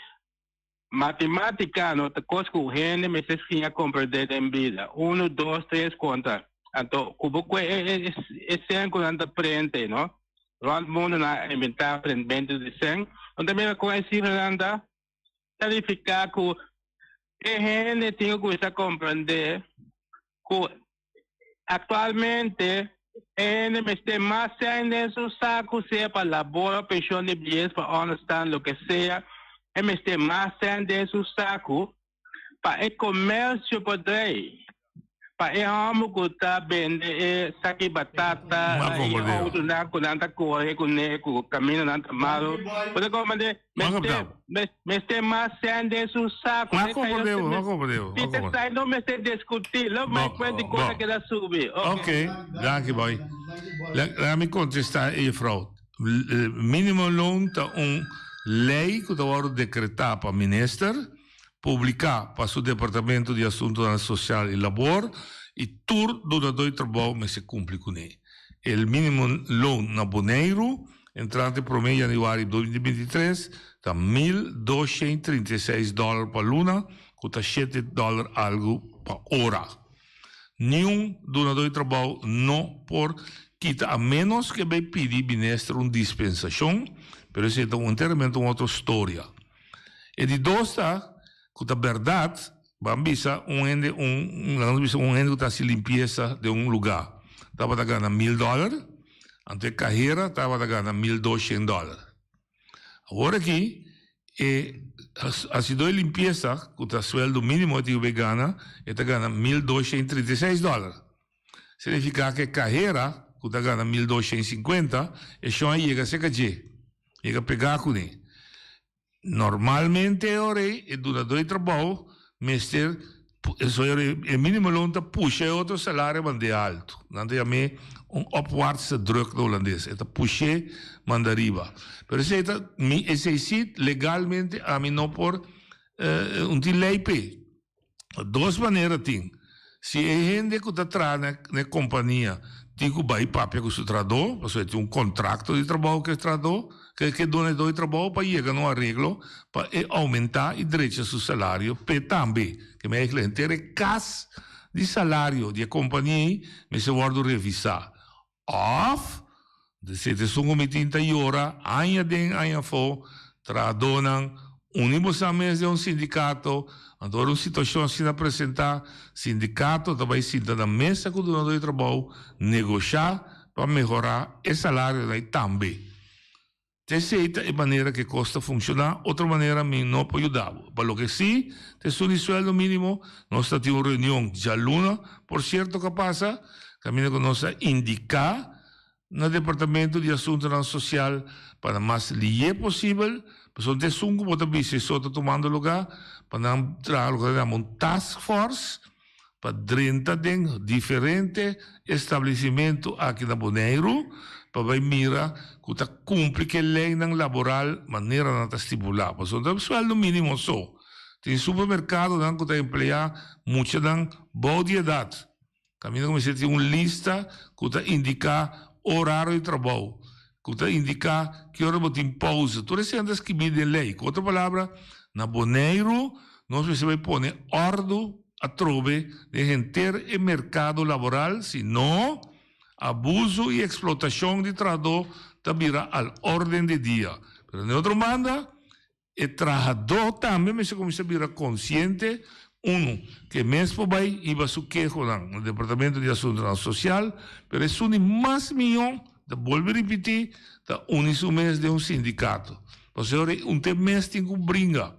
matemática, não é coisa que o gente me tinha compreender em vida. 1, 2, 3 conta. Então, como é sempre quando aprende, não? Todo mundo na inventar aprendimento de sangue. Então, também com esse Irlanda, significa que a gente tem que compreender que atualmente a gente tem mais nesse saco, seja para labor, pensión de bienes, para understand o que seja. A gente tem mais nesse saco para o comércio poder. Para o amo que está vendendo saque batata, outro na conanta corre com o caminho na tamado. Pode compreender? Mas tem mais nesse saco. Não compreendeu. Não me sei discutir, não me pode coisa que ela subir. Ok, danke boy. Laat me contestar, juffrouw. Minimumloon is lei que está decretada para o ministro, publicar para o Departamento de Assuntos Social e Labor e tudo do trabalho mas se cumpre com ele. O mínimo loan na Bonaire, entrante para o mês de janeiro de 2023, está $1.236 para luna, custa $7 algo para hora. Nenhum donador de trabalho não por quita, a menos que vai pedir ministro uma dispensação, mas isso é inteiramente uma outra história. E de dois, que a verdade, vamos ver um ende que está se limpeza de um lugar. Estava ganhando $1.000, ante carreira estava ganhando $1.200. Agora aqui, a cidade de limpeza, que o sueldo mínimo que vai ganhar, está ganhando $1.236. Significa que a carreira, que está ganhando $1.250, e só chega a ser chega a pegar com ele. Normalmente, o donador de trabalho, mister, o mínimo loon puxa outro salário mande alto. Não tem upwards druk no holandês. Eta puxa manda arriba. Pero esse sit legalmente a mim não por lei pe. Duas maneiras tem. Se a gente que está atrás na companhia tem que vai papel com o trador, você tem contrato de trabalho que trador, que donador de trabalho para chegar no arreglo para aumentar o direito ao salário, mas também que me cliente é cas de salário de companhia, mas se guarda revisar. Of, se te são comitida hora, aia den aia fo, tradonan unimosamente de um sindicato, agora uma situação se apresentar, sindicato também senta na mesa com o donador de trabalho, negociar para melhorar o salário daí também. Essa é a maneira que custa funcionar, outra maneira me não pode ajudar. Para o que sim, te subi sueldo mínimo, nós temos uma reunião já luna, por certo que passa, caminho que nós indicar no Departamento de Assuntos Social para mais livre possível, mas onde sungo pode vir se só tomando lugar, para trabalhar uma task force, para 30 diferentes estabelecimentos aqui na Bonaire, para mirar que cumpre que a lei laboral maneira não estipular. Mas o sueldo mínimo só. Tem supermercado que está empregando muita boa de idade. Caminho como se tem uma lista que está indicar horário de trabalho, que está indicar que hora você tem pausa. Tudo isso é que de lei. Com outra palavra, na Bonaire, nós precisamos pôr ordem a trove de ter o mercado laboral, senão abuso e explotação de trabalhador vira à ordem de dia. Mas, de outra maneira, o trabalhador também começa a virar consciente, que mesmo vai ir a sua queixa no Departamento de Assuntos Social, mas é mais milhão, volto a repetir, da mês de um sindicato. Ou seja, mês tem que brincar.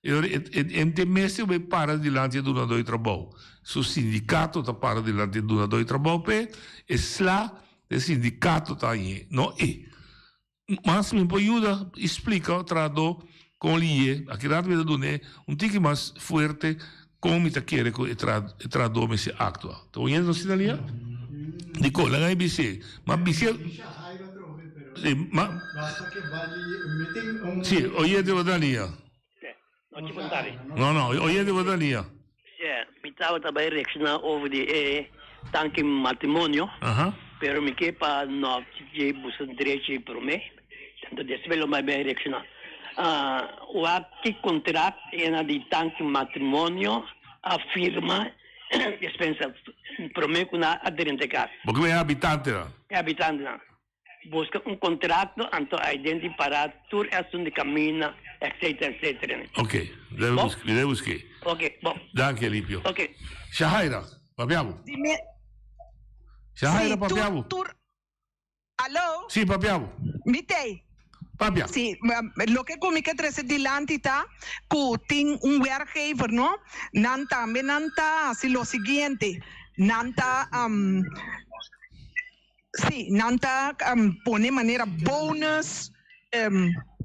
En tem messe we para dilante do doi trabalho. So sindicato tá para dilante do doi trabalho pe e sla o sindicato tá aí. Não é. Mas me ajuda explica trado com lie, aqui dá me done tique mais forte como te quer que trado me se actua. Tô indo assim ali? Dico, la ABC, ma BC sì, ma basta che metti un sì, oye devo dania. Non ci contare. No, oye devo dania. Mi stavo a reaccionare over di tanto matrimonio, però mi chiede no, ci buscano diretti per me, tanto adesso ve lo mai reaccionare. Qualche contratto è di tanto matrimonio afferma e pensa per me con aderente casa. Ma come è abitante là? È abitante là. Busca un contratto anto identity para tour asun di cammina, eccetera, eccetera. Ok, devo buscare. Ok, boh. Danke, Lipio. Ok. Shahaira, papiamo. Shahaira, papiamo. Allo? Sì, papiamo. Mitei? Papia. Sì, lo che come che trese di l'antità, che ting un werkgever, no? Nanta, sì, lo seguente, nanta, sì, nanta pone maniera bonus,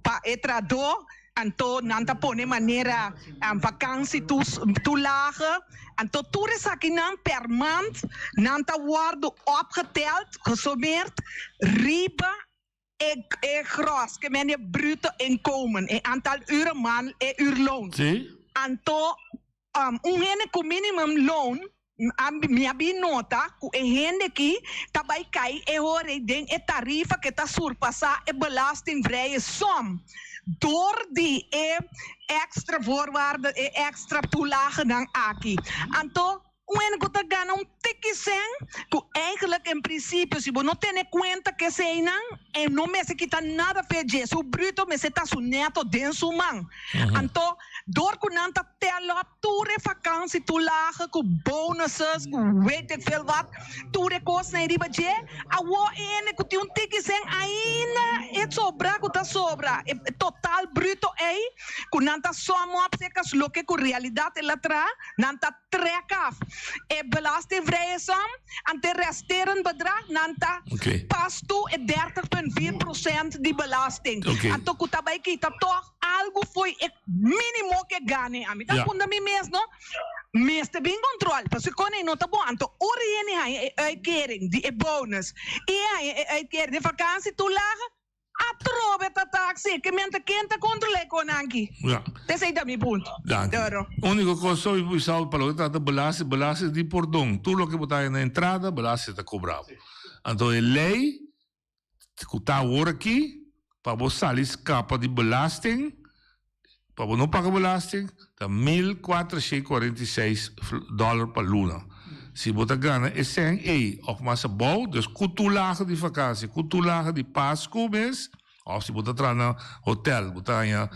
pa etrado, anto nanta pone maniera vakantie toelage, anto toerissakinan per maand, nanta worden opgeteld, gesommeerd, riba, gros, que men je bruto inkomen, aantal uren man en uurloon. Sì. Anto, un minimumloon, mi abi nota, ku hende ki, tabay kai e hore ding e tarifa que ta surpassa e belastingvrije som. Door die extra voorwaarden, extra toelage dan aki. Anto, when go ta gana tiki sen, que eigenlijk in principe si bo no tiene cuenta que se inan e no me se quita nada peje, su bruto me se ta su neto den su man. Anto door ku nanta tella toere vakantie toelage, ku bonuses, ku weet ik veel wat, toere kost na riba je, awo ene ku ti un tiki sen aina et sobra ku ta sobra, total bruto ku nanta somo op sekas lo que ku realidad la tra, nanta trek af. E belastingvrije som, en de resterende bedrag, nanta, pas toe 30,4% die belasting. En toen kunt daarbij kijken, toch, algo foi minimo que gane. A mim, tá quando me mesmo, meeste bem controle, parce que quando não tá bom, então, oriene hij uitkering, die bonus, e hij uitkering, de vakantie toelage, atrobe ta taxi, che mente quente controle con anche. Ja. Ese è mi punto. Danke. Único cosa que eu salvo para o trata belasting de perdão. Tudo lo que botar na entrada, belasting está cobrado. Então, a lei que está agora aqui, para você sair escapa de belasting, para você não pagar belasting, está $1.446 per luna. Se você ganha esse aí, of mas bom, dus toelage de vakantie, toelage de Páscoa mês, of se você entrar no hotel, você ganha,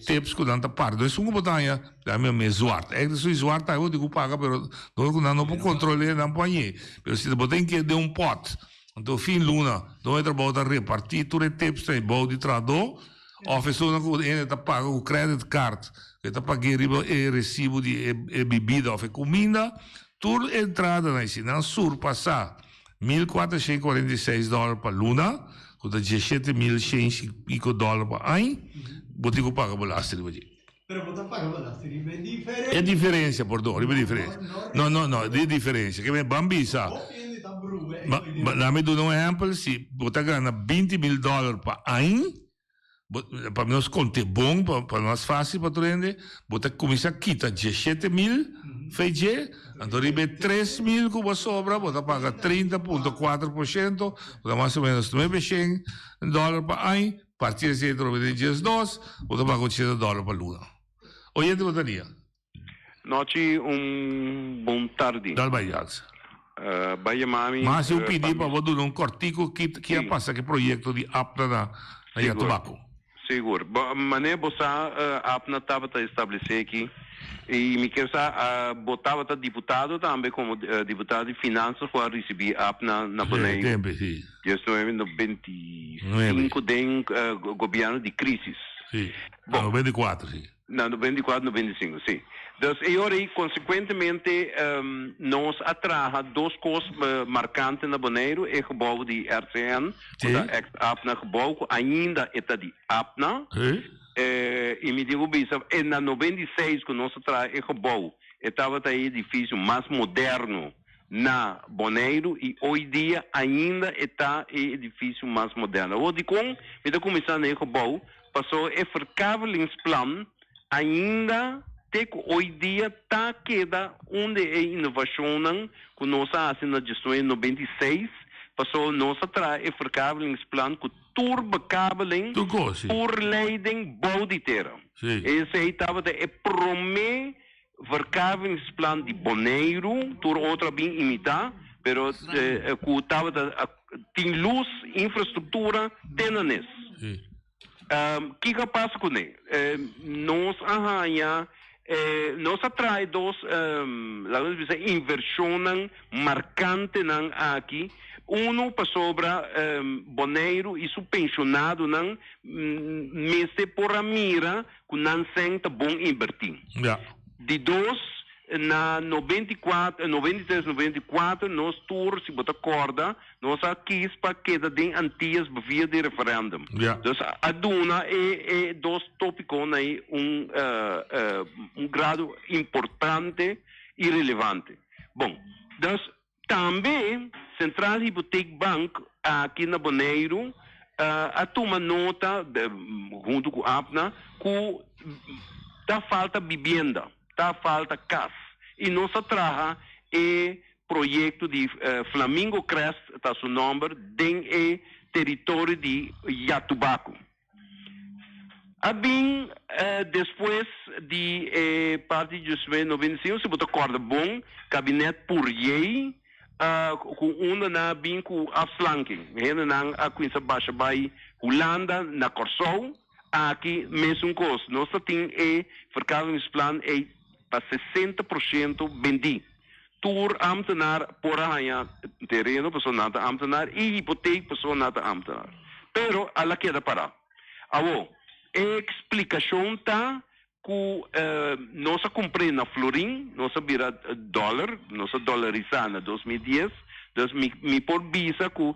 tips que danta par. Dus um você ganha, dá me zwart. Eigenlijk so zwart, eu digo paga, pero não pode controlar na companhia. Pero se você tem que dar pot, então fim luna, não é trabalho repartir, tudo é tips, tem bom de trador, of é só que ele tá paga o credit card. Que está pagando o recibo de bebida ou comida, toda entrada na China surpassa $1.446 per luna, com $17.100 per ano, você paga belasting. Però você paga belasting, é diferente. É diferença, perdão, é diferença. Não, é diferença. Que me bambisa. Lá me dou um exemplo, se você ganha $20,000 per ano, para nós conter bom, para nós fácil para trende, você começa a quitar 17,000 feijão, então ribe 3,000 que você sobra, você paga 30,4%, você mais ou menos $900 por ano, a partir de $2, você paga $80 por luna. Hoje você daria? Noite, bom tarde. Dal Bayax. Baia Mami. Mas eu pedi para você dar cortico que passa que projeto de apna na Yatubaco. Seguro. Mas você apna estava a estabelecer aqui e me quer botava deputado também como deputado de finanças para receber apna na Bonaire. Tempo, sim. Eu estou no 25 de governo de crise. Sì, no 24, sì. No, 24, 95, sì. Dus ora, consequentemente, nós atraha duas coisas marcantes na Bonaire, é gebouw die RCN, da ex-APNA gebouw, ainda está de APNA, e me digo bisa, e na 96 que nós atraha é gebouw, estava aí edifício mais moderno na Bonaire e hoje dia ainda está edifício mais moderno. Hoje com, me começando a gebouw, passou a verkavelingsplan ainda até que hoje dia está queda onde é inovação que nós fazemos na gestão em 96 passou nós atrás é verkavelingsplan com turbokabeling por leiding bouwditerra. Esse aí estava é promê verkavelingsplan de Bonaire tur outra bem imitar, pero que estava tem luz, infraestrutura, tenanes. Que passa com ele? Nós arranha nós atrai duas inversões marcantes aqui. Uno para sobre Bonaire e su pensionado não mese por a mira que não senta bom invertir. De dois na 94, 93, 94 nós tour se bota corda nós aqui para queda de antias via de referendum. Então a duna é dois tópicos aí grado importante e relevante. Bom, então também Central Hypothek Bank aqui na Bonaire a toma nota junto com a APNA que tá falta vivienda, tá falta casa. E nossa traja é projeto de Flamingo Crest, está seu nome, dentro do território de Jatubaco. Bem, depois de parte de 95, se botou corda bom, gabinete Poirier, com uma na bem com afslanking, ainda na a coisa baixa vai Holanda na Corsou, aqui mesmo coisa. Nossa tem verkavelingsplan é para 60% vendi. Tour ambtenaar por arranha terreno, pessoa nada ambtenaar, e hipoteca, pessoa nada ambtenaar. Pero, ela queda para. Avo, explicação tá que nossa comprei na Florim, nossa vira dólar, nossa dolarizar na 2010, dus me por visa que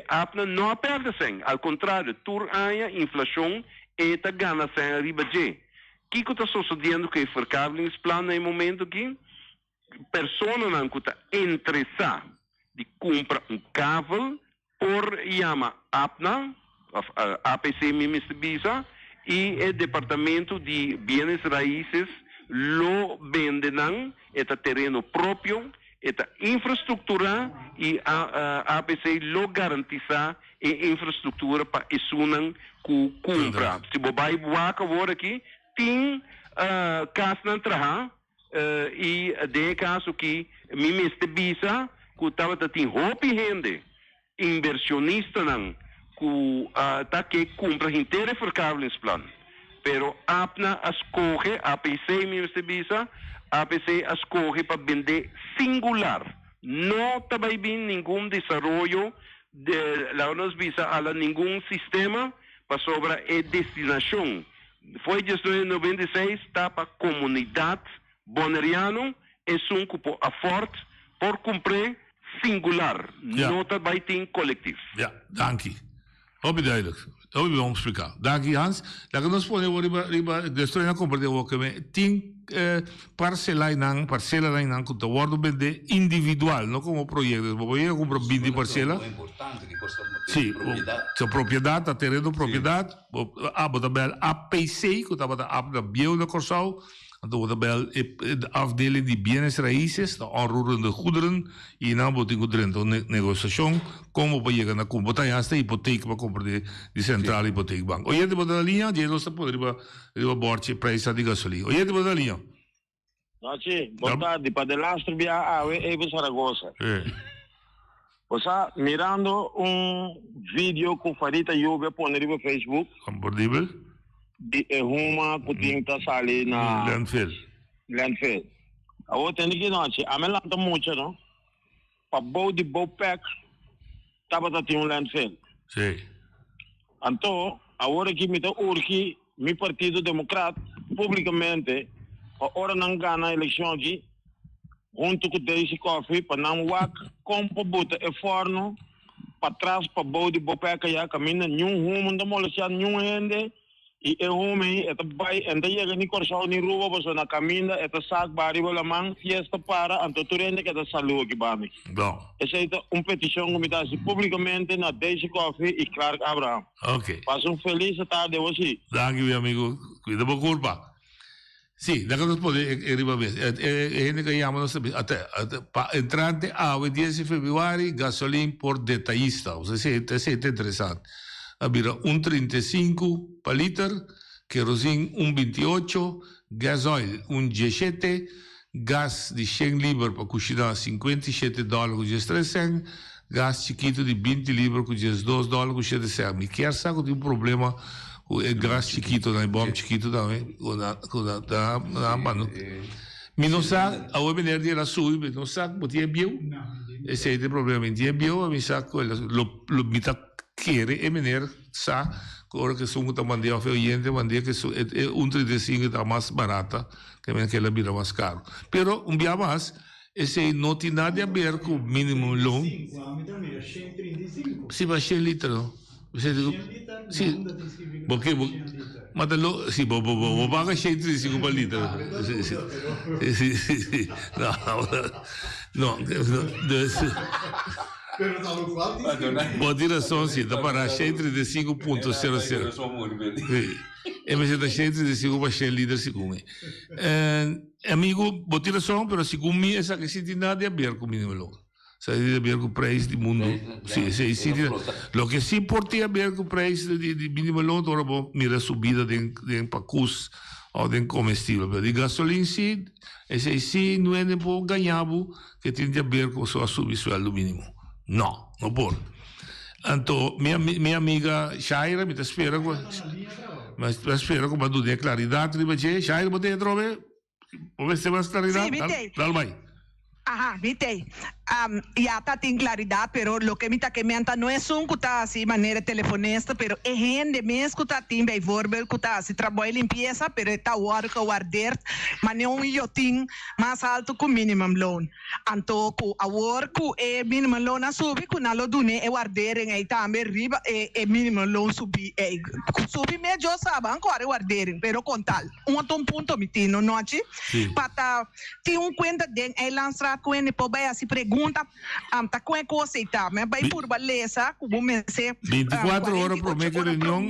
apna não perde sem, ao contrário, tour arranha inflação e tá gana sem arriba de. O que está sucedendo que o verkavelingsplan no momento que pessoa não está interessada de comprar cável por chama APNA, APC Mimistibisa, e o Departamento de Bienes Raíces lo venderão, este terreno próprio, esta infraestrutura e a APC lo garantiza a infraestrutura para isso não compra. Se você vai agora aqui, tem caso na traha e de caso que me meste bisa que estava tem roupa e rende inversionista não que tá que compra inteiro verkavelingsplan pero apna escolhe APC me meste bisa APC escolhe para vender singular não também bem nenhum desenvolvimento de lá nos visa a nenhum sistema para sobre a destinação. Foi em 96, está para a comunidade boneriana, é um cupo a forte por cumprir singular, não também tem coletivo. Dank je. Op duidelijk. Op je omspreken. Dank je Hans. Dat kan ons poner riba gestroina compartir o que tem parcela nang que worden bende individual, não como projetos. Vou ir comprar 20 parcela. Sim, a propriedade, a terreno propriedade, a botabel APC, que estava da APNA Biel de Corsau, a botabel de afdeling die bienes raíces, de onroerende goederen, e na botingo dentro negociação, como para chegar na compra esta hipoteca para comprar de Central Hypothek Bank. Oye, de botar a linha, já não se pode riba borte preço de gasolina. Oye, de botar a linha. Não, sim, boa tarde, para de lastro via Eve Saragossa. Você mirando vídeo com Farita Yuga poner no Facebook. Compartível. De uma que tinha sali na landfill. A outra tem que não, a mim lanta muito, não? Para bom de bom pack, tava tinha landfill. Sim. Então, a hora que me dá urki mi Partido Democrata, publicamente, ora não ganha a eleição aqui, junto com o Daisy Coffee, para não compra bota e forno, para trás, para boa de bopeca, já caminha, nenhum rumo, não molesta nenhum rende, e é homem, é vai, ainda chega nem corção, nem rua, você na caminha, é saco, bari, bola man, fiesta para, então tu rende que é saúde aqui, bami. Bom. Essa é uma petição que me dá publicamente na Daisy Coffee e Clark Abraham. Ok. Passa feliz tarde hoje. Danke, meu amigo. Cuida por culpa. Sì, da cosa pode arriva bene. E che chiamano entrante a 10 febbraio gasolina por detallista. O sea, siete interessante. Abira 1,35 per litro, kerosene 1,28, gasoil 1,17, gas di 100 libbre per cucinare $57 con 3 cent, gas chiquito di 20 libbre con $2 con 7 cent. Mi chiaro sa che un problema con il gas chiquito, il bomb chiquito também, mi non sa, a voi venerdì era su, non sa, ma ti è bio? E se hai problemi, ti è bio, mi sa quello, lo mi ta chiede e venerdì sa, ora che sono mandati a fare niente, mandati che è un 35 è più barata, che la birra più cara. Però un po' più, e se non ti dà a bere con minimo loan, si va a 100 litri. Sì, perché ma sì, paga 135 per litro. Sì. No. Vuol dire sono sì, da parare 135.00. E mi siete 135 per 100 litri secondo me. Amico, vuol dire sono, però secondo me è che si ti dà a bere con minimo loan. Sai di avere il prezzo di mondo, sì, lo che si porta a avere il prezzo di minimo lodo ora può mira subida di pacus o di commestibile, per di gasolina sì, e se sì non è può guadagnare che ti avere cosa subire su al minimo. No, non può. Anto mia amica Shaira mi spera come tu di clarità, Shaira potete trovare? Potete avere clarità? Dal vai. Ajá, viste, ya está en claridad, pero lo que me está quemando no es un cuta así manera telefonista, pero es gente mes cuta tim bij voorbeeld cuta así trabajo limpieza, pero está work guarder, mane un yotin más alto que minimum loan. Anto ku a work ku minimum loan a subi ku na lo dune e guarder en aí también riba minimum loan subi subi medio sabe ancora guarder, pero con tal un punto mitino noche para ti un cuenta de el lanzar quando poi vai si pergunta tá com a coisa e tá mas vai por beleza como me se 24 horas por mega reunião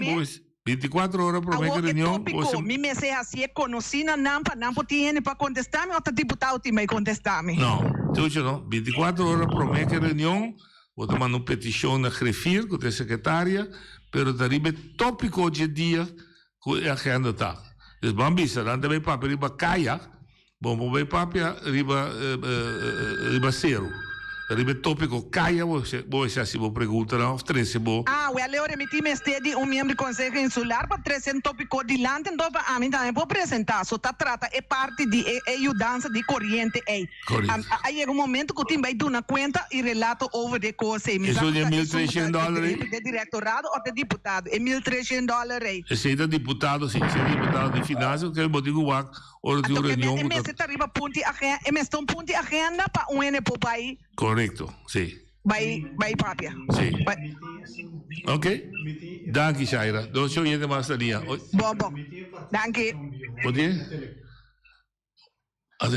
24 horas por mega reunião mi me se assim conhecida não tiene para contestar me outro deputado tem vai contestar me não tudo não 24 horas por mega reunião vou tomar uma petição na grefir com a secretária pero daribe tópico hoje dia com a agenda tá des bambisa dante vai papel para caia. Bom, vai papia riba zero. Riba tópico caia, você se vou perguntar não, treze bo. Well, ora me time stedi membro do conselho insular para 300 tópico de lante, então a mim também vou apresentar. Só trata é parte de ajudança de corrente aí. Aí é um momento que o time vai dar uma conta e relato over de coisa. Isso é $1.300. De diretorado ou de deputado, é $1.300. Esse é deputado, sim, esse é deputado de finanças, que é o motivo ora de reunião. E me arriba punti agenda para um ano para país. Correcto, sí. Vai papia. Sí. Ok. Danke, Shaira. Non c'è niente más da lì. Bobo. Danke. Potete?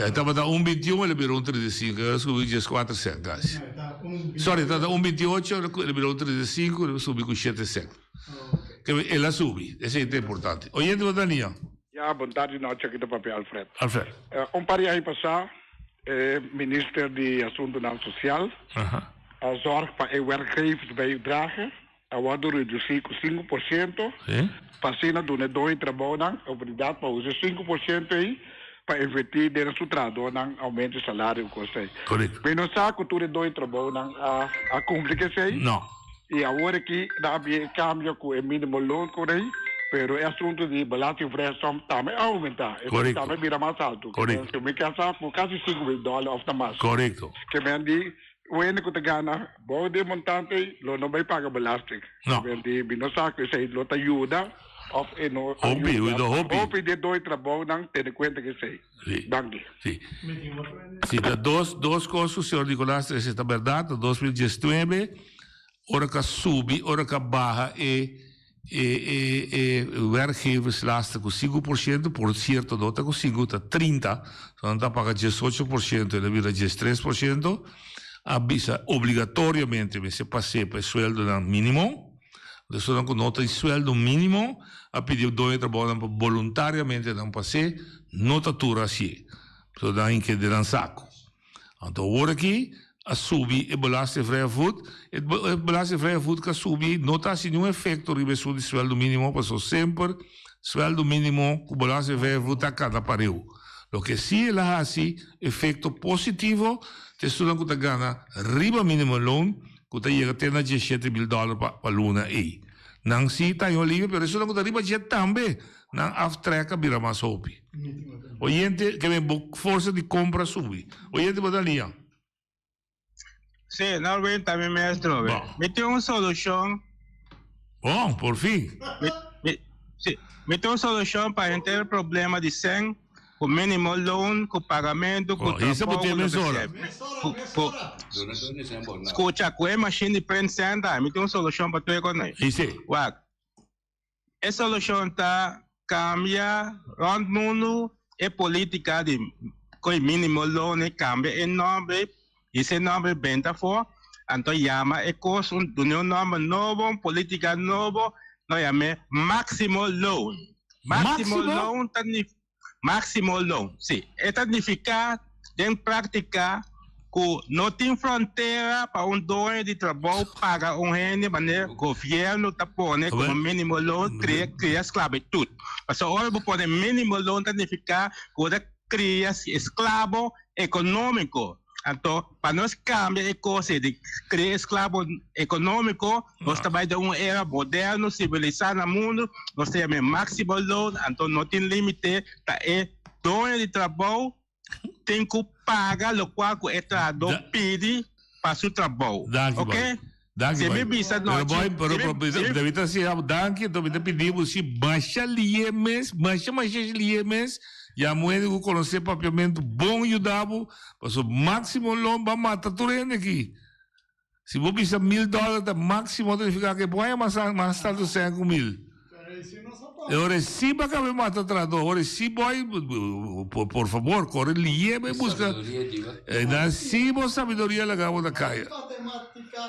Stava da 1,21 e le per 1,35, adesso vi 4 cent, guys. Sorry, stava da 1,28 e le per 1,35 e subi con 7 cent. E la subi, e è importante. Oyente Badania. Ja, boa tarde, noite aqui do papel, Alfred. Alfred. Par aí passar, minister de Assunto Social, a zorg para o werkgevers bijdragen, a waardoor reduzir com 5%, passando do nedói trabalho, a oportunidade para usar 5% aí, para investir dentro do trabalho, não aumenta o salário, coisa. Correto. Mas não sabe que tu nedói trabalho, a complica isso aí? Não. E agora que dá bem cambio com o mínimo loan, correto? Pero o assunto de belasting vrij também aumentar. Correcto. Também vira mais alto. Correcto. Se me casar por quase $5,000 of the month. Correcto. Que me andi, o único que gana, bom de montante, lo não vai pagar belasting. Não. Que me andi, não sabe que isso aí lo te ajuda Hopi de dois trabalhos não tem conta que sei. Sim. Sim, dois coisas, senhor Nicolás, essa é a verdade. 2019, ora que sube, ora que barra werkgeverslasten com 5%, por certo, não está com 5%, está 30%, então está pagando 18%, ele vira 13%, avisa obrigatoriamente, se passe para o sueldo mínimo, adesso não tem sueldo mínimo, a pedir dois trabalhos voluntariamente, não passe, não está tudo assim, então dá em que de saco. Então, agora aqui, a subir e belastingvrije voet. Het belastingvrije voet que subir não está sem nenhum efeito sobre o sueldo mínimo, passou sempre sueldo mínimo com belastingvrije voet a cada pareu. O que sim é assim, efeito positivo, te estudam que ganha riba mínimo loan, que te chega até $17,000 para luna aí. Não se está em olívio, mas estudam que riba já também, não aftreca vira mais hopi. O gente que vem força de compra subir. O gente pode aliar. Sim, não vem também, mestre. Me tem uma solução. Bom, por fim. Me tem uma solução para entender o problema de 100, com mínimo loan, com pagamento, com isso é mesora. Escuta, com a machine de print center, me tem uma solução para tu economia. Isso. A solução está cambia o mundo e política de com mínimo loan e cambia enorme. Esse nome benta for, então chama é coisa de um nome novo, política novo, nós chamamos máximo loan. Máximo loan, sim. É significa em prática que não tem fronteira para dono de trabalho pagar gente, mas o governo está pondo como mínimo loan, cria esclavitud. Mas agora você pode mínimo loan significa que cria escravo econômico. Então, para nós cambiar a coisa de criar escravo econômico, nós trabalhamos em uma era moderna, civilizada no mundo, nós temos máximo loan, então não tem limite, é dono de trabalho tem que pagar o qual o Estado pede para seu trabalho. Ok? Se me visa nós... Deve ser danke, então me pedimos se baixa liemes, baixa liemes, e a moeda que conhecer papiamento bom e dabo, mas o máximo loan vai matar tudo aqui. Se você precisa $1,000, o máximo significa que pode mais tarde 5,000. Agora, se vai acabar matando trator, agora, se vai, por favor, corre ali, vai buscar. Se você sabedoria, ela acaba da caia.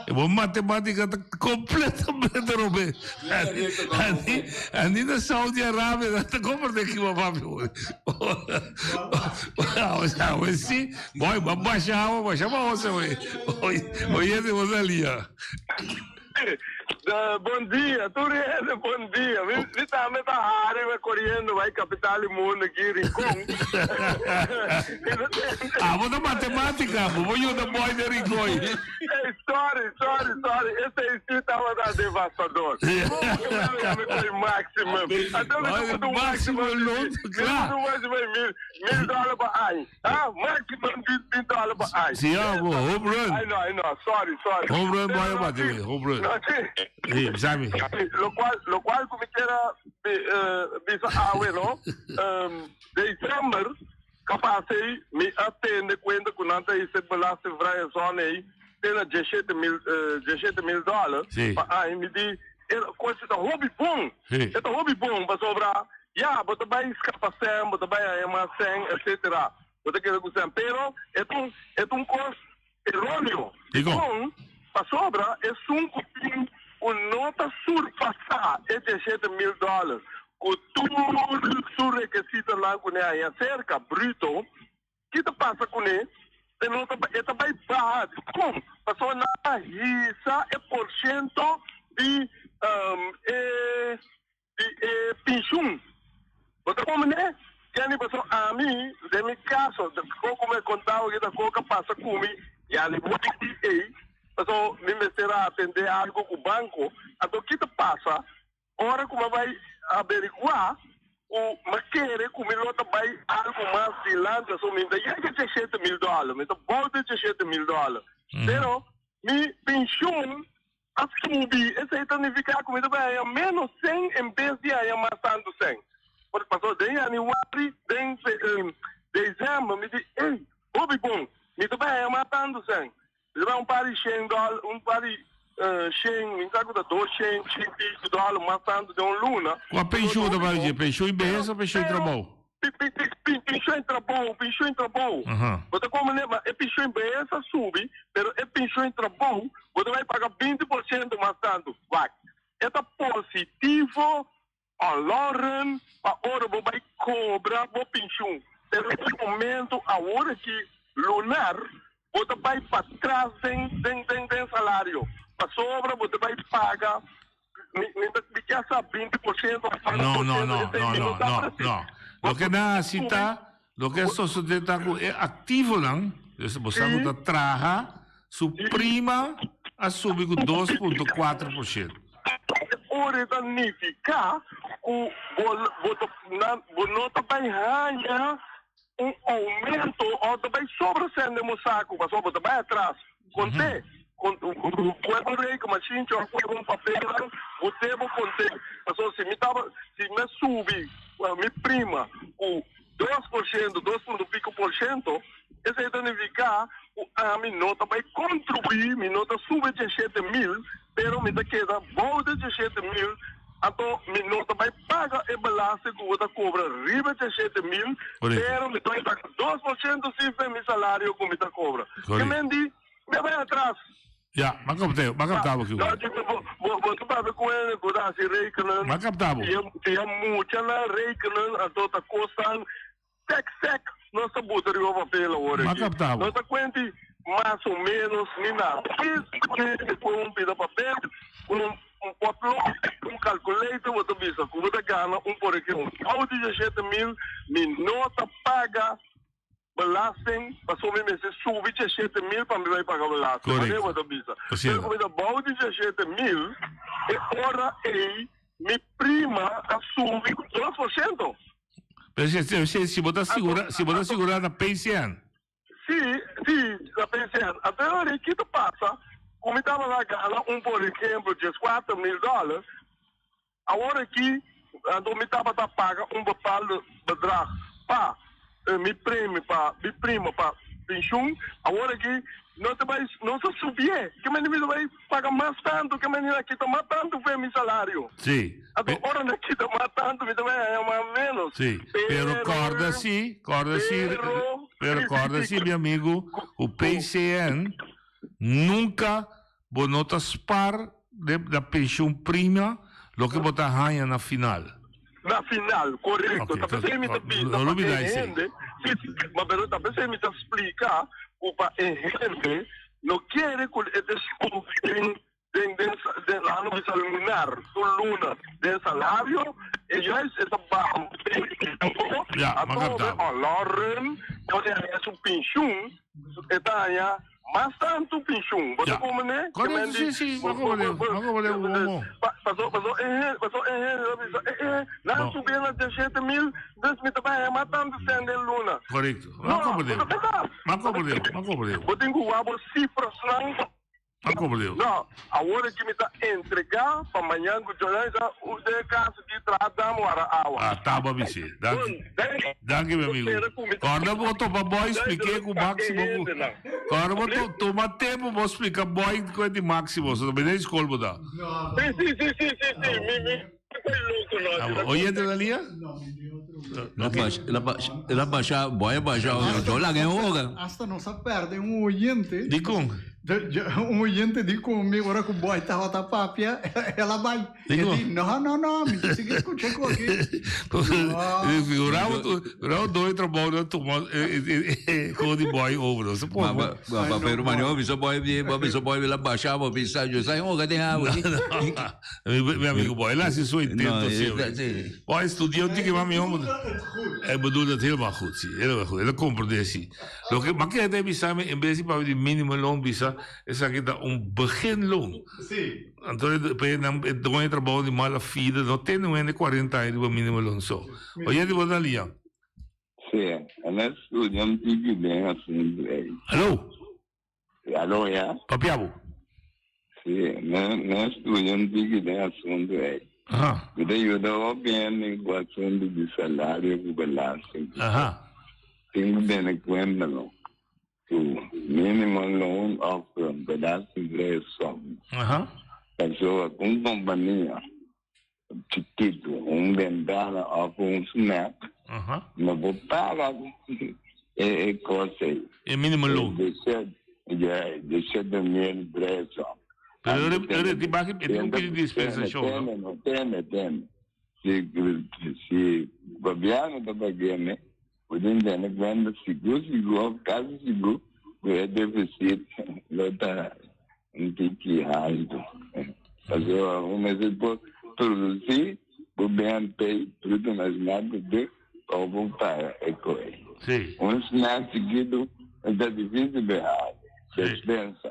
A matemática está completamente roubada. Ali na Saudi Arábia, está comprando aqui uma papel. Sim, vai baixar para você. Oi, você ali, Bom dia, tudo bom dia. Me tá área correndo, vai capital do mundo aqui, Rincon. Vou matemática, vou ajudar o boy de Rincon. Sorry. Esse aí estava devastador. Eu máximo. Máximo, claro. $1,000 para ano. Máximo $20 para ano. Sim, home run. I know, sorry. Home run, boy, home run. Sim, sabe. Lo qual come era bisa awe, no? Dezembro, capaz me atende quando com nada esse belasting vrije zone aí, tem $17,000. Aí me diz, coisa da hobby bom. É hobby bom, para sobrar. Você vai escapar você vai armazém, etc. Você quer gostar, pero é coisa errôneo. Então, para sobrar, é cupim o nota surpassar é $17,000. Com tudo o requisito lá com ele aí cerca, bruto, que te passa com ele? Ele nota vai baixar. Como? Passou na risa é por cento de pensão. Você como né? Que a pessoa a mim, de meu caso, como eu contava que da coca passa comigo, e a nível de então, me será atender algo com o banco, então o que te passa? Ora, como vai averiguar, o maquere, como ele vai algo mais adiante, então, me dá $17,000, me dá volta $17,000. Pero, minha pensão, a subir, esse aí significa que me vai menos 100 em vez de aí mais tanto 100. Porque passou de janeiro, de dezembro, me diz, ei, Bobby bom, me vai mais tanto 100. Me vai par de $100, par de 100, me sabe que $200 mais tanto de luna. Qual a pensão da Bahia? Pensão em beleza ou pensão em trabalho? Pensão em trabalho. Você como lembra, é pensão em beleza sube, mas é pensão em trabalho, você vai pagar 20% mais tanto. Vai. É positivo, a Lauren, a hora você vai cobrar a pensão. Mas no momento, a hora que lunar, você vai para trás do salário. Para sobra, você vai pagar, me quer saber 20%. Não. Lo que necesita, lo que eso se está activo lang, você está trabalha, su prima a subir com 2,4%. Ora significa que você não vai ganhar aumento ou vai sobrescendo no saco, mas você vai atrás. Conte, o rei que machine ou papel, você vai conter. Se me subir minha prima com 2%, 2,5%, isso significa que a minha nota vai contribuir, minha nota sube de 7.000, pero me queda volta de 7.000, então minha nota vai pagar e balança que você cobra riba de 7.000, pero me vai pagar 2% se meu salário que me cobra. Que me vai atrás. Ja, maar kaptabo aqui. Você vai com ele, você se rekenen. Maar kaptabo. Tinha muita lá rekenen, a toda costa, sec, nossa buta o papel agora. Maar kaptabo. Nossa conta mais ou menos, nem nada. Isso foi pida papel, papel, calculator, você visa, como você ganha por aqui, ao de 7.000, minha nota paga belasting, passou me se subir de 7.000 para me vai pagar belasting. Correto. Mas eu vou dar bom de 7.000 e ora me prima a subir 2%. Mas se você segurar na pensión. Sim, na pensión. Até agora, o que passa? Como estava lá ganhando, por exemplo, de $4.000, agora aqui, eu estava a pagar papel bedrag para me prima para pensão, agora que não se subir, que me vai pagar mais tanto, que me aqui toma tanto foi meu salário. Sim. Agora aqui toma tanto, me também é mais menos. Sim. Pero acorda-se, meu amigo, o PCN nunca bonotas par da pensão prima, lo que botar ganha na final. Na final, correto. Okay, talvez me explicar o para gente não quer que descobrir de lá no lunar, do luna, de salário, e já está baixo. A Lauren, onde é sua pensão, está aí mais tanto pensão. Você como né? Sim, Passou, não subiu na 7.000, me também mais tanto sendo luna. Correto. Mas como deu? Eu tenho que cifras não. Não, a hora que me está entregar para amanhã que eu já usei casa de tratar mora água. Tá bom, bicho. Danke, meu amigo. Agora vou tomar boy, expliquei com o Máximo. Agora vou tomar tempo, vou explicar boy com o de Máximo. Você também nem escolhe mudar. Sim. Oye, ¿te dalía? La baixar, voy a baixar, yo la ganho. Hasta não se perde oyente. Di com? Oyente di comigo, ora que o boy estava a papia, ela vai. Digo? Não, me consegui escutar com aqui. Figurava dois trabalhos com o de boy over. Você pode. Pero manhã, você pode lá baixar, vou pensar, eu saio, cadê a água? Meu amigo boy, lá se sou intento seu. Boy, estudante que vai me homem. Bedoel dat helemaal goed, zie. Helemaal goed. Dat comprehensie. Maar kijk, dat is samen in bezig met die minimumloon bisa, is dat een beginloon. Sim. Então, não é trabalho de mala vida, não tem no ano 40 anos de minimumloon só. Olha de boa ali. Sim, nós estudamos de bem assim. Alô? Alô, já? Papiabo? Sì, nel studio non dico di assunto è. Io devo bene con assunto di salario con quell'assunto. Tengo bene quello. Tu, minimum loan offer, pedazzi di soldi. Perciò, con compagnia, chiquito, un ventana offre un snack, ma può pagare e cose. E minimum loan? Di 7.000 soldi. Però ti paghi e tu pidi di spesa solo? Teme. Se il governo da pagare, vuol dire quando sicuro, caso sicuro, è deficit, lo dà un ticchi alto. Allora, come si può produrre, il governo paga tutto una snack di come paga, ecco. Un snack seguito è difficile per se pensa.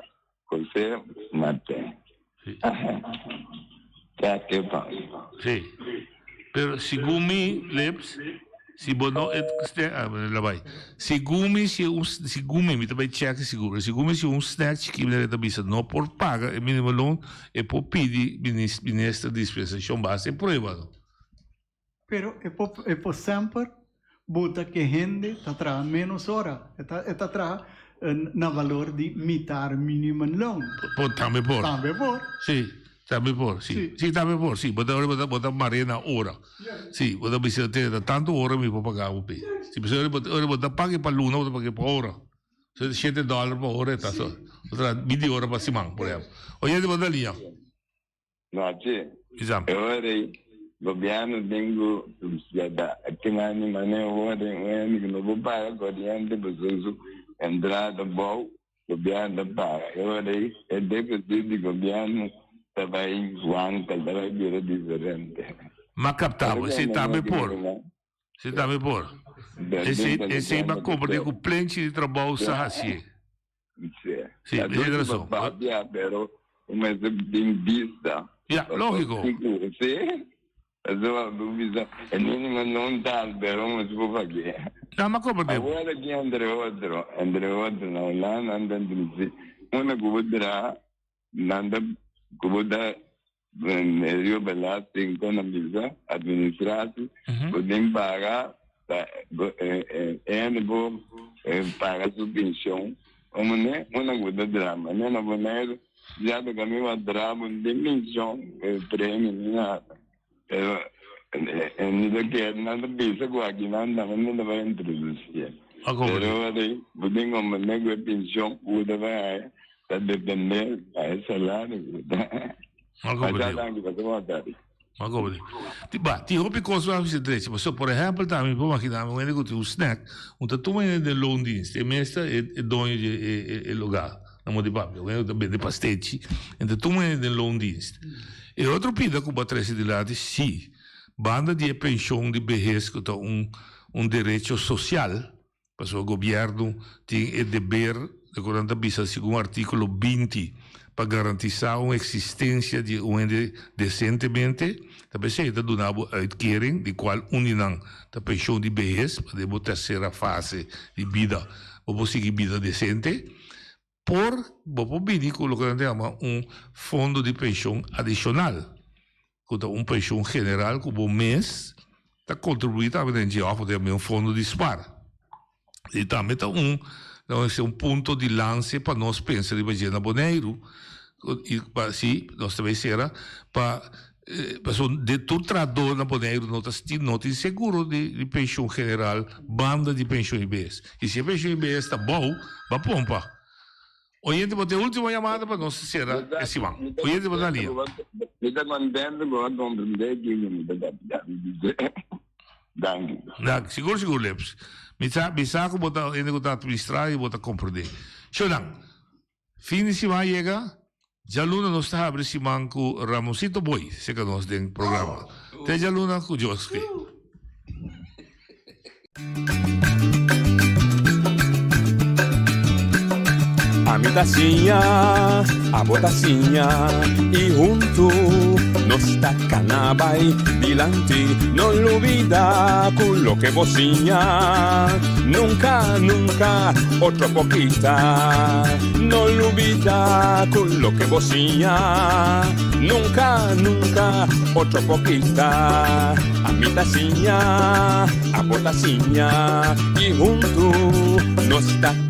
Cos'è Matteo? Che fa? Sì. Per sigumi lips si bono et labai. Sigumi mi tabai check sicuro. Sigumi si un snack que me tabisa no por paga e minimum loan e por pedir ministro de dispensação base provado. Pero é por sempre bota que rende tá tra menos hora. Tá tra na valor di mitar minimum loan. Também por. Sì, também por, sì. Sì, também por, sì. Bota marina ora. Sì, bota bisogna tenere tanto ora mi può pagare un po'. Sì, bisogna bota paghi per l'una, bota paghi per ora. $7 per ora, tá só. Outra 20 ore per settimana, por exemplo. Olha de bota linha. No, sì. Esatto. Ora governo tengo da attimani mane ora che non può pagare corriente per entrada boa, governo paga. Ora é deficit di governo também quanto também vira diferente. Ma captavo, se também por. Se também por. Esse ma compra com plenty de trabalho assim. Sì, hai ragione. Però come se in vista. Logico. Sì. Allora, e non tal, però non si può fare. No, ma come devo? Ora che andare oltre, no, là andando così. Una cubodra, nanda cuboda, io bellati in economia, amministrati, potem pagar, e devo pagar su pensione. Come una guida drama, non è bonero, già che mi va drama, dimensão, prêmio, nada. Nida que nada bisa ko aqui nada não vai introduzir. Pero aí, podem como nego pensão, uda vai, tá depender, aí salário. Ma come dico? Ti hopi cosa avete detto? Ma per esempio, mi può immaginare un nego un snack, un tatuaggio del loondienst, e mesta e donne e locale, non di papio, un nego di pasticci, e tatuaggio del loondienst. E outro pida com batrese de lado, sim, banda de pensão de vejez que um direito social, porque o governo tem o dever de 40 bisa segundo o artigo 20 para garantizar uma existência de um ente decentemente, também se está dando uitkering de qual uninang da pensão de vejez para a terceira fase de vida, para seguir vida decente. Por bini colocando fundo de pensão adicional, um pensão general que o mês está contribuindo também de um fundo de spar. E também está ponto de lance para nós pensar de Bagena Boneiro, e assim nós também será para de todo trador na Boneiro não tem seguro de pensão general, banda de pensão IBS. E se a pensão IBS está bom, vai pompa. Oyente, vou ter a última chamada para nós ser esse banco. Oyente, vou dar linha. Está contente com a compreender que me dá. Seguro, Leps. Me saco, vou estar administrar e vou estar compreender. Xodang, fim de semana chega, já luna nós está abrindo esse banco Ramosito Boy, se que nós tem programa. Até já luna com o Joski. A mi tacinha, a botacinha e junto nos tacanabay dilante, no olvida con lo que bocina. Nunca, nunca, otro poquita. No olvida con lo que vocía. Nunca, nunca, otro poquita. A mi taciña, a botaciña. Y junto no está.